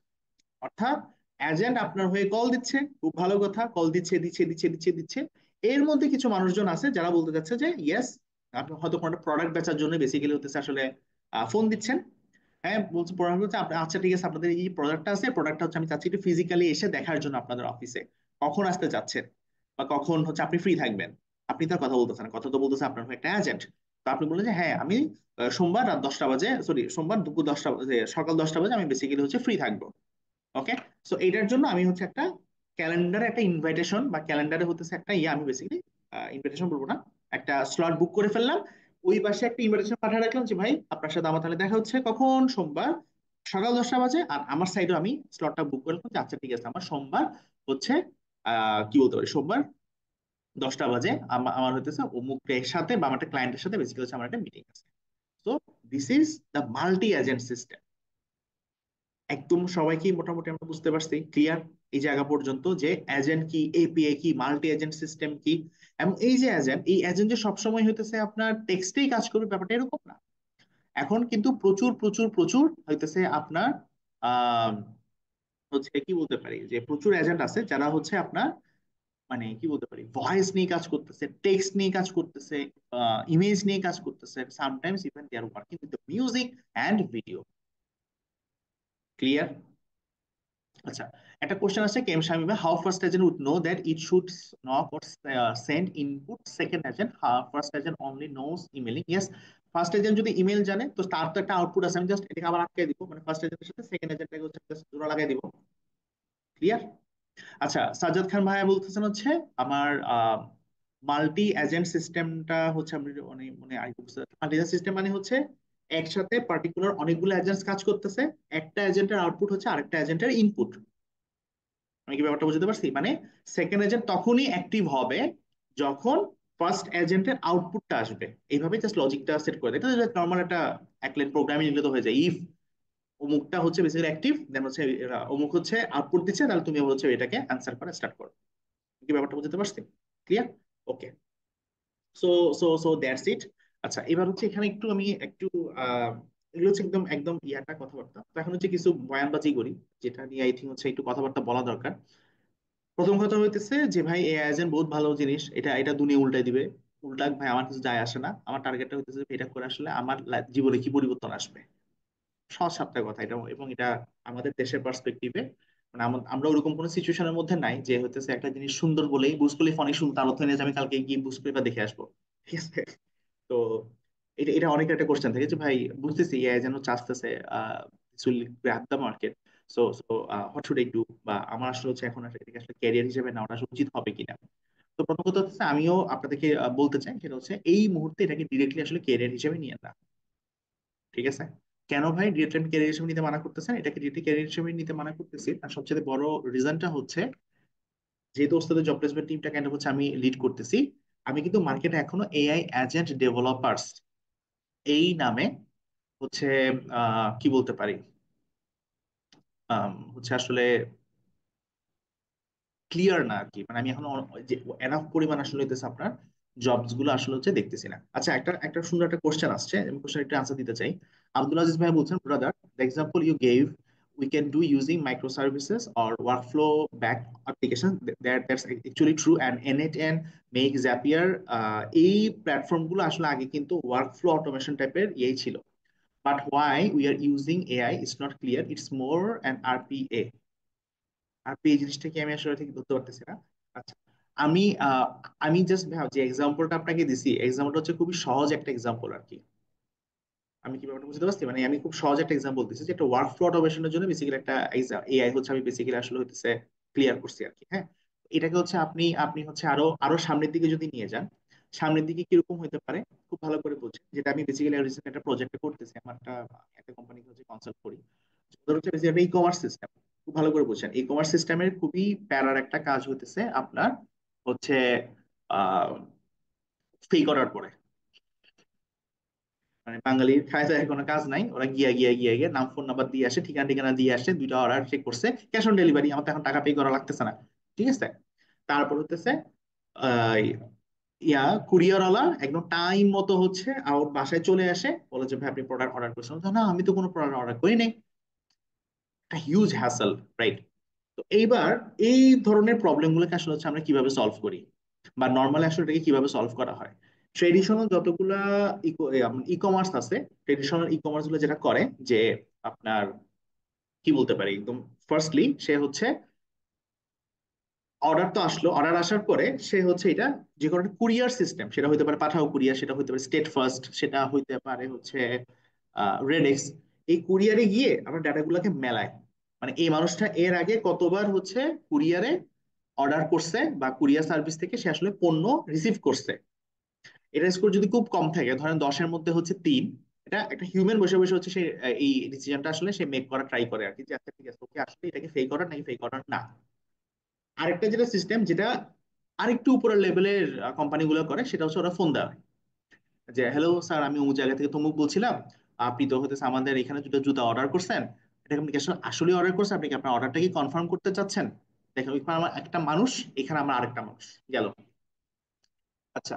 অর্থাৎ এজেন্ট আপনার হয়ে কল দিচ্ছে, খুব ভালো কথা, কল দিচ্ছে, দিচ্ছে, দিচ্ছে, দিচ্ছে, দিচ্ছে। এর মধ্যে কিছু মানুষজন আছে যারা বলতে চাচ্ছে যে ইয়েস, আপনি হয়তো কোনো প্রোডাক্ট বেচার জন্য বেসিক্যালি হতেছে আসলে ফোন দিচ্ছেন। হ্যাঁ, বলছে প্রোডাক্ট হচ্ছে আচ্ছা ঠিক আছে, আপনাদের এই প্রোডাক্টটা আছে, প্রোডাক্টটা হচ্ছে আমি চাচ্ছি একটু ফিজিক্যালি এসে দেখার জন্য আপনাদের অফিসে। কখন আসতে চাচ্ছেন বা কখন হচ্ছে আপনি ফ্রি থাকবেন? আপনি তার কথা বলতেছেন, কথা তো বলতেছে আপনার হয়ে একটা এজেন্ট। তো আপনি বললেন যে হ্যাঁ, আমি সোমবার রাত 10টা বাজে, সরি সোমবার দুপুর 10টা বাজে, সকাল 10টা বাজে আমি বেসিক্যালি হচ্ছে ফ্রি থাকবো। ওকে, সো এইটার জন্য আমি হচ্ছে একটা ক্যালেন্ডারে একটা ইনভাইটেশন, বা ক্যালেন্ডারে হতেছে একটা ইয়ে, আমি বেসিক্যালি ইনভাইটেশন বলবো না, একটা স্লট বুক করে ফেললাম। ওই পাশে একটা ইনভাইটেশন পাঠিয়ে রাখলাম যে ভাই আপনার সাথে আমার তাহলে দেখা হচ্ছে কখন, সোমবার সকাল 10টা বাজে। আর আমার সাইডে আমি স্লটটা বুক করলাম যে আচ্ছা ঠিক আছে, আমার সোমবার হচ্ছে কি বলতে পারি, সোমবার 10টা বাজে আমার হইতেছে অমুকের সাথে বা আমার একটা ক্লায়েন্টের সাথে বেসিক্যালি হচ্ছে আমার একটা মিটিং আছে। তো this is the multi agent system. একদম সবাইকে মোটামুটি আমরা বুঝতে পারছি, ক্লিয়ার এই জায়গা পর্যন্ত, যে এজেন্ট কি, এপিআই কি, মাল্টি এজেন্ট সিস্টেম কি। এবং এই যে এজেন্ট, এই এজেন্ট যে সবসময় হইতেছে আপনার টেক্সটেই কাজ করবে ব্যাপারটা এরকম না। এখন কিন্তু প্রচুর প্রচুর প্রচুর হইতেছে আপনার আহ হচ্ছে কি বলতে পারি, যে প্রচুর এজেন্ট আছে যারা হচ্ছে আপনার মানে কি বলতে পারি, ভয়েস নিয়ে কাজ করতেছে, টেক্সট নিয়ে কাজ করতেছে, ইমেজ নিয়ে কাজ করতেছে, sometimes even they are working with music and video. Clear? আচ্ছা, একটা কোশ্চেন আছে, কেম Shamima, how first agent would know that it should knock or send input second agent, first agent only knows emailing? Yes, first agent যদি email জানে তো তার তো একটা আউটপুট আছে, আমি জাস্ট এটাকে আবার আটকে দিব, মানে ফার্স্ট এজেন্টের সাথে সেকেন্ড এজেন্টটাকে হচ্ছে just জোড়া লাগাই দিব। ক্লিয়ার? আচ্ছা, সাজ্জাদ খান ভাইয়া বলতেছেন হচ্ছে আমার মাল্টি এজেন্ট সিস্টেমটা হচ্ছে আমি মানে মানে মাল্টি এজেন্ট সিস্টেম মানে হচ্ছে একসাথে পার্টিকুলার অনেকগুলো এজেন্টস কাজ করতেছে, একটা এজেন্টের আউটপুট হচ্ছে আরেকটা এজেন্টের ইনপুট। আমি কি ব্যাপারটা বুঝতে পারছি? মানে সেকেন্ড এজেন্ট তখনই অ্যাক্টিভ হবে যখন ফার্স্ট এজেন্টের আউটপুটটা আসবে। এইভাবে জাস্ট লজিকটা সেট করে দেয়, এটা নর্মাল একটা এক লাইন প্রোগ্রামিং লিখলে তো হয়ে যায়। ইফ অমুকটা হচ্ছে বেসিক্যালি অ্যাক্টিভ, দেন হচ্ছে অমুক হচ্ছে আউটপুট দিচ্ছে, তাহলে তুমি হচ্ছে এটাকে অ্যান্সার করা স্টার্ট করো। কি ব্যাপারটা বুঝতে পারছি? Clear? Okay, so so that's it. আচ্ছা, এবার হচ্ছে এখানে একটু আমি একটু আহ এগুলো হচ্ছে একদম একদম ইয়াটা কথাবার্তা, তো এখন হচ্ছে কিছু বয়ানবাজি করি, যেটা নিয়ে আই থিঙ্ক হচ্ছে একটু কথাবার্তা বলা দরকার। প্রথম কথা হইতেছে যে ভাই এ এজেন্ট বহুত ভালো জিনিস, এটা এটা দুনিয়া উল্টাই দিবে। উল্টাক ভাই, আমার কিছু যায় আসে না, আমার টার্গেটটা হইতেছে যে এটা করে আসলে আমার জীবনে কি পরিবর্তন আসবে। সহজ সাপটা কথা এটা, এবং এটা আমাদের দেশের পার্সপেক্টিভে মানে আমরা ওরকম কোনো সিচুয়েশনের মধ্যে নাই যে হইতেছে একটা জিনিস সুন্দর বলেই বুর্জ খলিফা অনেক সুন্দর, তার অর্থ নেই যে আমি কালকে গিয়ে বুর্জ খলিফা দেখে আসবো। ঠিক আছে? তো এটা এটা অনেকের একটা কোশ্চেন থাকে যে ভাই বুঝতেছি এআই যেন চাচ্ছে grab the market, so what should I do, বা আমার আসলে হচ্ছে এখন এটাকে আসলে ক্যারিয়ার হিসেবে নেওয়াটা আসলে উচিত হবে কিনা। তো প্রথম কথা হচ্ছে আমিও আপনাদেরকে বলতে চাই, সেটা হচ্ছে এই মুহূর্তে এটাকে ডিরেক্টলি আসলে ক্যারিয়ার হিসেবে নিয়ে না। ঠিক আছে? কেন ভাই ডিরেক্ট আমি ক্যারিয়ার হিসেবে নিতে মানা করতেছেন? এটাকে ডিরেক্ট ক্যারিয়ার হিসেবে নিতে মানা করতেছি তার সবচেয়ে বড় রিজনটা হচ্ছে, যেহেতু ওস্তাদের জব প্লেসমেন্ট টিমটা কেন হচ্ছে আমি লিড করতেছি, আমি কিন্তু মার্কেটে এখনো এআই এজেন্ট ডেভেলপার্স এই নামে হচ্ছে কি বলতে পারি, হচ্ছে আসলে ক্লিয়ার না আর কি। মানে আমি এখনো যে এনাফ পরিমাণ আসলে হইতেছে আপনার জবস গুলো আসলে হচ্ছে দেখতেছি না। আচ্ছা, একটা একটা সুন্দর একটা কোশ্চেন আসছে, আমি কোশ্চেন একটা আনসার দিতে চাই। আব্দুল আজিজ ভাই বলছেন, brother the example you gave we can do using microservices or workflow back application, that's actually true, and N8N make Zapier এই প্ল্যাটফর্ম গুলো আসলে আগে কিন্তু ওয়ার্কফ্লো অটোমেশন টাইপের ইয়ে ছিল, but why we are using AI is not clear, it's more an RPA। আর এই জিনিসটা কি আমি আসলে ঠিক ধরতে পারতেছি না। আচ্ছা, আমি আমি জাস্ট যে এক্সাম্পলটা আপনাকে দিছি, এক্সাম্পলটা হচ্ছে খুবই সহজ একটা এক্সাম্পল আর কি। আমি কি ব্যাপারটা বুঝতে পারছি? মানে আমি খুব সহজ একটা এক্সাম্পল দিচ্ছি যে একটা ওয়ার্ক ফ্লো অটোমেশনের জন্য বেসিক্যালি একটা এআই হচ্ছে আমি বেসিক্যালি আসলে হচ্ছে ক্লিয়ার করছি আর কি। হ্যাঁ, এটাকে হচ্ছে আপনি আপনি হচ্ছে আরো আরো সামনের দিকে যদি নিয়ে যান, সামনের দিকে কিরকম হতে পারে খুব ভালো করে বলছেন, যেটা আমি বেসিক্যালি রিসেন্ট একটা প্রজেক্টে করতেছি। আমার একটা একটা কোম্পানিকে হচ্ছে কনসাল্ট করি। ওদের হচ্ছে বেসিক্যালি ই কমার্স সিস্টেম, খুব ভালো করে বলছেন। ই কমার্স সিস্টেমের খুবই প্যারার একটা কাজ হইতেছে আপনার হচ্ছে আহ ফি করার পরে, মানে বাঙালির খায় যায় কোনো কাজ নাই, ওরা গিয়া নাম ফোন নাম্বার দিয়ে আসে, ঠিকানা ঠিকানা দিয়ে আসে, দুইটা অর্ডার চেক করছে, ক্যাশ অন ডেলিভারি, আমার তো এখন টাকা পে করা লাগতেছে না। ঠিক আছে, তারপর হতেছে আহ, ইয়া কুরিয়ারওয়ালা একদম টাইম মতো হচ্ছে আমার বাসায় চলে আসে, বলে যে ভাই আপনি প্রোডাক্ট অর্ডার করছেন, আমি বলছি, না আমি তো কোনো প্রোডাক্ট অর্ডার করি নাই। একটা হিউজ হ্যাসেল, রাইট? তো এইবার এই ধরনের প্রবলেম গুলোকে আসলে হচ্ছে আমরা কিভাবে সলভ করি, বা নর্মালি আসলে এটাকে কিভাবে সলভ করা হয়? ট্রেডিশনাল যতগুলা ই কমার্স আছে, ট্রেডিশনাল ই কমার্স গুলো যেটা করে যে আপনার কি বলতে পারি, একদম ফার্স্টলি সে হচ্ছে অর্ডার তো আসলো, অর্ডার আসার পরে সে হচ্ছে এটা যে কোনো কুরিয়ার সিস্টেম, সেটা হতে পারে পাঠাও কুরিয়ার, সেটা হতে পারে স্টেট ফার্স্ট, সেটা হতে পারে হচ্ছে রেডেক্স, এই কুরিয়ারে গিয়ে আমরা ডাটাগুলোকে মেলায়, মানে এই মানুষটা এর আগে কতবার হচ্ছে কুরিয়ারে অর্ডার করছে বা কুরিয়ার সার্ভিস থেকে সে আসলে পণ্য রিসিভ করছে। এটা স্কোর যদি খুব কম থাকে, ধরেন 10-এর মধ্যে হচ্ছে 3, এটা একটা হিউম্যান বসে বসে হচ্ছে সে এই ডিসিশনটা আসলে সে মেক করা ট্রাই করে আর কি, যে আচ্ছা ঠিক আছে ওকে আসলে এটাকে ফেক অর্ডার নাকি ফেক অর্ডার না। আরেকটা যেটা সিস্টেম, যেটা আরেকটু উপরের লেভেলের কোম্পানিগুলো করে, সেটা হচ্ছে ওরা ফোন দেয় যে হ্যালো স্যার, আমি অমুক জায়গা থেকে তমুক বলছিলাম, আপনি তো হতেছে আমাদের এখানে দুটো জুতা অর্ডার করছেন, এটা আপনি কি আসলে আসলে অর্ডার করছেন, আপনি কি আপনার অর্ডারটা কি কনফার্ম করতে চাচ্ছেন? দেখেন ওইখানে আমার একটা মানুষ, এখানে আমার আরেকটা মানুষ গেল। আচ্ছা,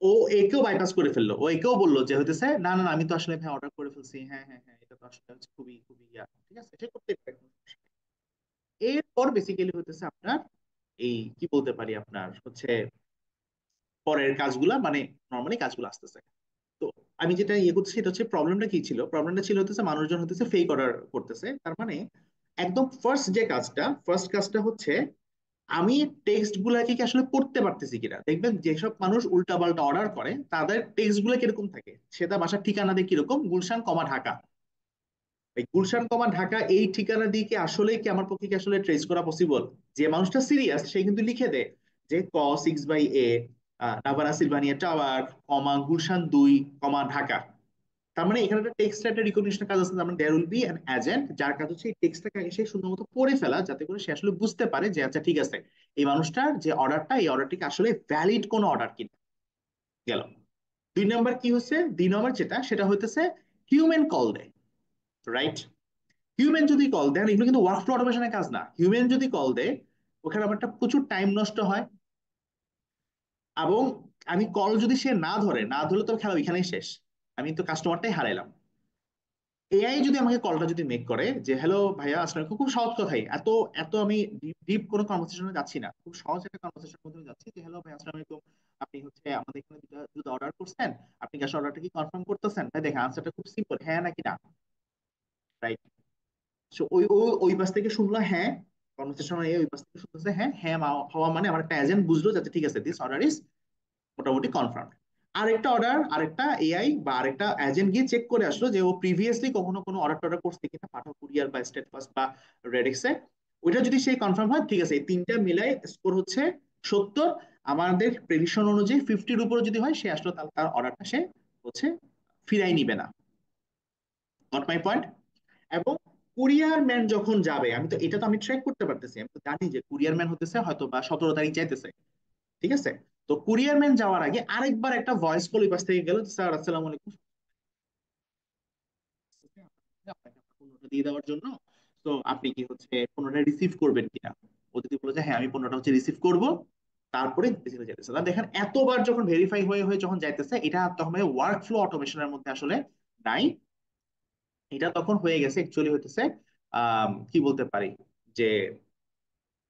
ও একেও বাইপাস করে ফেললো, ও একেও বললো যে হইতেছে না না না, আমি তো আসলে ভাই অর্ডার করে ফেলছি, হ্যাঁ হ্যাঁ হ্যাঁ, এটা তো আসলে হচ্ছে খুবই খুবই ঠিক আছে, সে করতে পারে। এরপর বেসিক্যালি হইতেছে আপনার এই কি বলতে পারি আপনার হচ্ছে পরের কাজগুলা, মানে নর্মালি কাজগুলো আসতেছে। তো আমি যেটা ইয়ে করতেছি সেটা হচ্ছে প্রবলেমটা কি ছিল, প্রবলেমটা ছিল হতেছে মানুষজন হতেছে ফেক অর্ডার করতেছে। তার মানে একদম ফার্স্ট কাজটা হচ্ছে আমি টেক্সট গুলাকে কি আসলে পড়তে পারতেছি কিনা। দেখবেন যেসব মানুষ উল্টাপাল্টা অর্ডার করে তাদের টেক্সট গুলো কিরকম থাকে, সেটা বাসার ঠিকানা দিয়ে কিরকম গুলশান কমা ঢাকা, এই গুলশান কমা ঢাকা এই ঠিকানা দিয়ে কি আসলে কি আমার পক্ষে কি আসলে ট্রেস করা পসিবল? যে মানুষটা সিরিয়াস সে কিন্তু লিখে দেয় যে ক 6/A নাভানা সিলভানিয়া টাওয়ার কমা গুলশান 2 কমা ঢাকা। তার মানে এখানে একটা টেক্সট একটা রিকগনিশন কাজ আছে, তার মানে there will be an agent যার কাজ হচ্ছে এই টেক্সটটাকে এসে সুন্দর মতো পড়ে ফেলা, যাতে করে সে আসলে বুঝতে পারে যে আচ্ছা ঠিক আছে এই মানুষটার যে অর্ডারটা, এই অর্ডারটিকে আসলে ভ্যালিড কোনো অর্ডার কিনা। গেল। 2 নম্বর কি হচ্ছে, 2 নম্বর যেটা সেটা হইতেছে হিউম্যান কল দেয়, রাইট? হিউম্যান যদি কল দেন, এগুলো কিন্তু ওয়ার্কফ্লো অটোমেশনের কাজ না, হিউম্যান যদি কল দেয় ওখানে আমার একটা প্রচুর টাইম নষ্ট হয়। এবং আমি কল যদি সে না ধরলে তো খেলা ওইখানেই শেষ, আমি তো কাস্টমারটাই হারাইলাম। এআই যদি আমাকে কলটা যদি মেক করে যে হ্যালো ভাইয়া আসলে খুব খুব সহজ কথাই, এত এত আমি ডিপ কোনো কনভারসেশনে যাচ্ছি না, খুব সহজ একটা কনভারসেশনের মধ্যে যাচ্ছি যে হ্যালো ভাই আসসালামু আলাইকুম, আপনি হচ্ছে আমাদের এখানে দুটো দুটো অর্ডার করছেন, আপনি কি আসলে অর্ডারটা কি কনফার্ম করতেছেন? ভাই দেখেন আনসারটা খুব সিম্পল, হ্যাঁ নাকি না, রাইট? সো ওই ওই পাশ থেকে শুনলো হ্যাঁ, কনভারসেশন ওই পাশ থেকে শুনতেছে হ্যাঁ হ্যাঁ হওয়া মানে আমার একটা এজেন্ট বুঝলো যাতে ঠিক আছে দিস অর্ডার ইজ মোটামুটি কনফার্ম। আরেকটা অর্ডার আরেকটা এআই বা আরেকটা এজেন্ট গিয়ে চেক করে আসলো যে ও প্রিভিয়াসলি কখনো কোনো অর্ডার টর্ডার করছে কিনা পাঠাও কুরিয়ার বা স্টেট ফার্স্ট বা রেডেক্সে, ওইটা যদি সেই কনফার্ম হয় ঠিক আছে, এই তিনটা মিলাই স্কোর হচ্ছে 70। আমাদের প্রেডিকশন অনুযায়ী 50-র উপরে যদি হয় সে আসলে তার অর্ডারটা সে হচ্ছে ফিরাই নিবে না। Got my point? এবং কুরিয়ার ম্যান যখন যাবে, আমি তো এটা তো আমি ট্র্যাক করতে পারতেছি, আমি তো জানি যে কুরিয়ার ম্যান হতেছে হয়তো বা 17 তারিখ যাইতেছে, ঠিক আছে? তো কুরিয়ার ম্যান যাওয়ার আগে আরেকবার একটা ভয়েস কল ওই পাশ থেকে গেল, স্যার আসসালামু আলাইকুম, আপনাকে আমার পণ্যটা দিয়ে দেওয়ার জন্য, তো আপনি কি হচ্ছে পণ্যটা রিসিভ করবেন কিনা। ও যদি বলে যে হ্যাঁ আমি পণ্যটা হচ্ছে রিসিভ করব, তারপরে বেসিক্যালি যাইতেছে। তাহলে দেখেন এতবার যখন ভেরিফাই হয়ে হয়ে যখন যাইতেছে, এটা তখন ওয়ার্ক ফ্লো অটোমেশনের মধ্যে আসলে নাই। এটা তখন হয়ে গেছে অ্যাকচুয়ালি হইতেছে কি বলতে পারি যে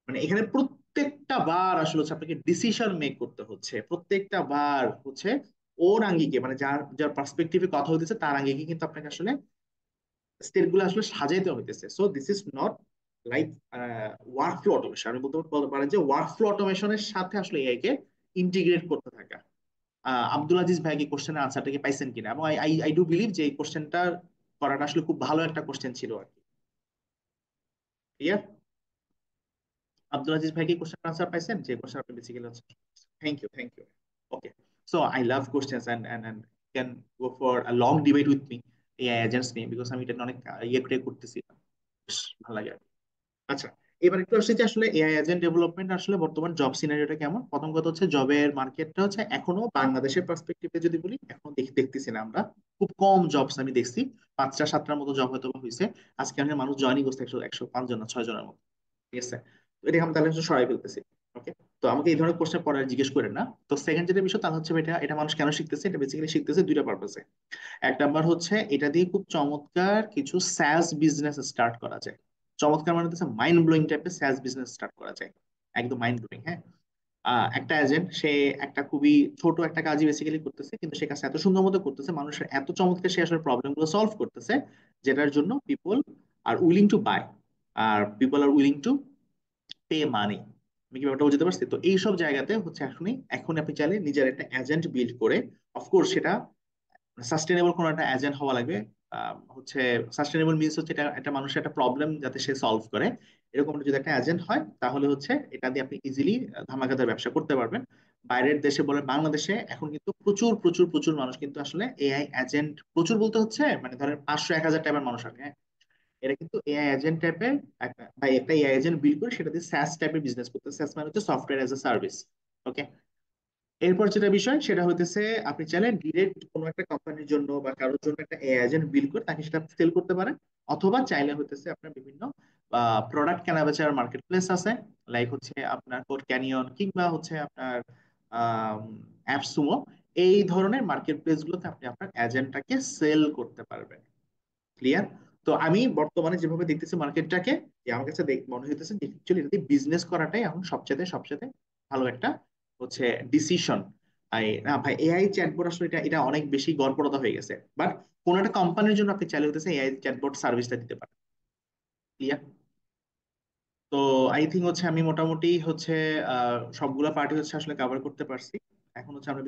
মানে এখানে প্রত্যেকটা বার আসলে হচ্ছে আপনাকে ডিসিশন মেক করতে হচ্ছে, প্রত্যেকটা বার হচ্ছে ওর আঙ্গিকে, মানে যার যার পার্সপেক্টিভে কথা হইতেছে তার আঙ্গিকে কিন্তু আপনাকে আসলে স্টেট গুলো আসলে সাজাইতে হইতেছে। So this is not like work flow automation, আমি বলতে পারেন যে ওয়ার্ক ফ্লো অটোমেশনের সাথে আসলে এআই কে ইন্টিগ্রেট করতে থাকা। আব্দুল আজিজ ভাই কি কোশ্চেনের আনসারটা কি পাইছেন কিনা, এবং আই আই ডু বিলিভ যে এই কোশ্চেনটা করাটা আসলে খুব ভালো একটা কোশ্চেন ছিল আর কি। ক্লিয়ার? আব্দুল আজিজ ভাই কি কোশ্চেন আনসার পাইছেন, যে কোশ্চেন আপনি বেসিক্যালি হচ্ছে? Thank you, thank you. Okay, so I love questions and can go for a long debate with me AI agents নিয়ে, বিকজ আমি এটা নিয়ে অনেক ইয়ে করতেছি, বেশ ভালো লাগে। আচ্ছা, এবার একটু আসছে যে আসলে এআই এজেন্ট ডেভেলপমেন্ট আসলে বর্তমান জব সিনারিওটা কেমন। প্রথম কথা হচ্ছে জবের মার্কেটটা হচ্ছে এখনো বাংলাদেশের পার্সপেক্টিভে যদি বলি, এখন দেখতেছি না আমরা, খুব কম জবস আমি দেখছি, 5টা 7টার মতো জব হয়তো বা হয়েছে। আজকে আমি মানুষ জয়েনিং করছে 105 জন না 6 জনের মতো, ঠিক আছে? তো এটা আমি তাহলে হচ্ছে সরাই ফেলতেছি। ওকে, তো আমাকে এই ধরনের কোশ্চেন পরে আর জিজ্ঞেস করেন না। তো সেকেন্ড যেটা বিষয় তা হচ্ছে এটা এটা মানুষ কেন শিখতেছে, এটা বেসিক্যালি শিখতেছে দুইটা পারপাসে। এক নাম্বার হচ্ছে এটা দিয়ে খুব চমৎকার কিছু স্যাস বিজনেস স্টার্ট করা যায়। চমৎকার মানে হচ্ছে মাইন্ড ব্লোয়িং টাইপের স্যাস বিজনেস স্টার্ট করা যায়, একদম মাইন্ড ব্লোয়িং। হ্যাঁ, একটা এজেন্ট সে একটা খুবই ছোট একটা কাজই বেসিক্যালি করতেছে, কিন্তু সে কাজটা এত সুন্দর মতো করতেছে, মানুষের এত চমৎকার সে আসলে প্রবলেম গুলো সলভ করতেছে, যেটার জন্য people are willing to buy, আর people are willing to pay money. আমি কি ব্যাপারটা বুঝতে পারছি? তো এইসব জায়গাতে হচ্ছে এখনই এখন আপনি চাইলে নিজের একটা এজেন্ট বিল্ড করে, অফকোর্স সেটা সাস্টেনেবল কোনো একটা এজেন্ট হওয়া লাগবে। হচ্ছে সাস্টেনেবল মিনস হচ্ছে এটা একটা মানুষের একটা প্রবলেম যাতে সে সলভ করে, এরকম যদি একটা এজেন্ট হয় তাহলে হচ্ছে এটা দিয়ে আপনি ইজিলি ধামাকাদার ব্যবসা করতে পারবেন। বাইরের দেশে বলে বাংলাদেশে এখন কিন্তু প্রচুর প্রচুর প্রচুর মানুষ কিন্তু আসলে এআই এজেন্ট, প্রচুর বলতে হচ্ছে মানে ধরেন 500 1000 টাইপের মানুষ আছে, হ্যাঁ? এরা কিন্তু এআই এজেন্ট টাইপের একটা বা একটা এআই এজেন্ট বিল্ড করে সেটা দিয়ে স্যাস টাইপের বিজনেস করতে। স্যাস মানে হচ্ছে সফটওয়্যার এজ এ সার্ভিস। ওকে, এরপর যেটা বিষয় সেটা হইতেছে আপনি চাইলে ডিরেক্ট কোনো একটা কোম্পানির জন্য বা কারোর জন্য একটা এজেন্ট বিল করে তাকে সেটা সেল করতে পারেন। অথবা চাইলে হইতেছে আপনার বিভিন্ন প্রোডাক্ট কেনা বেচার মার্কেট প্লেস আছে, লাইক হচ্ছে আপনার কোড ক্যানিয়ন কিংবা হচ্ছে আপনার অ্যাপসুমো, এই ধরনের মার্কেট প্লেস গুলোতে আপনি আপনার এজেন্টটাকে সেল করতে পারবেন। ক্লিয়ার? তো আমি বর্তমানে যেভাবে দেখতেছি মার্কেটটাকে, যে আমার কাছে মনে হইতেছে যে অ্যাকচুয়ালি এটাতে বিজনেস করাটাই এখন সবচেয়ে সবচেয়ে ভালো একটা হচ্ছে ডিসিশন। না ভাই, এআই চ্যাটবট আসলে এটা এটা অনেক বেশি গড়পড়তা হয়ে গেছে, বাট কোন একটা কোম্পানির জন্য আপনি চাইলে হইতেছে এআই চ্যাটবট সার্ভিসটা দিতে পারেন। ক্লিয়ার? তো আই থিঙ্ক হচ্ছে আমি মোটামুটি হচ্ছে সবগুলা পার্টি হচ্ছে আসলে কভার করতে পারছি। এখন হচ্ছে আমরা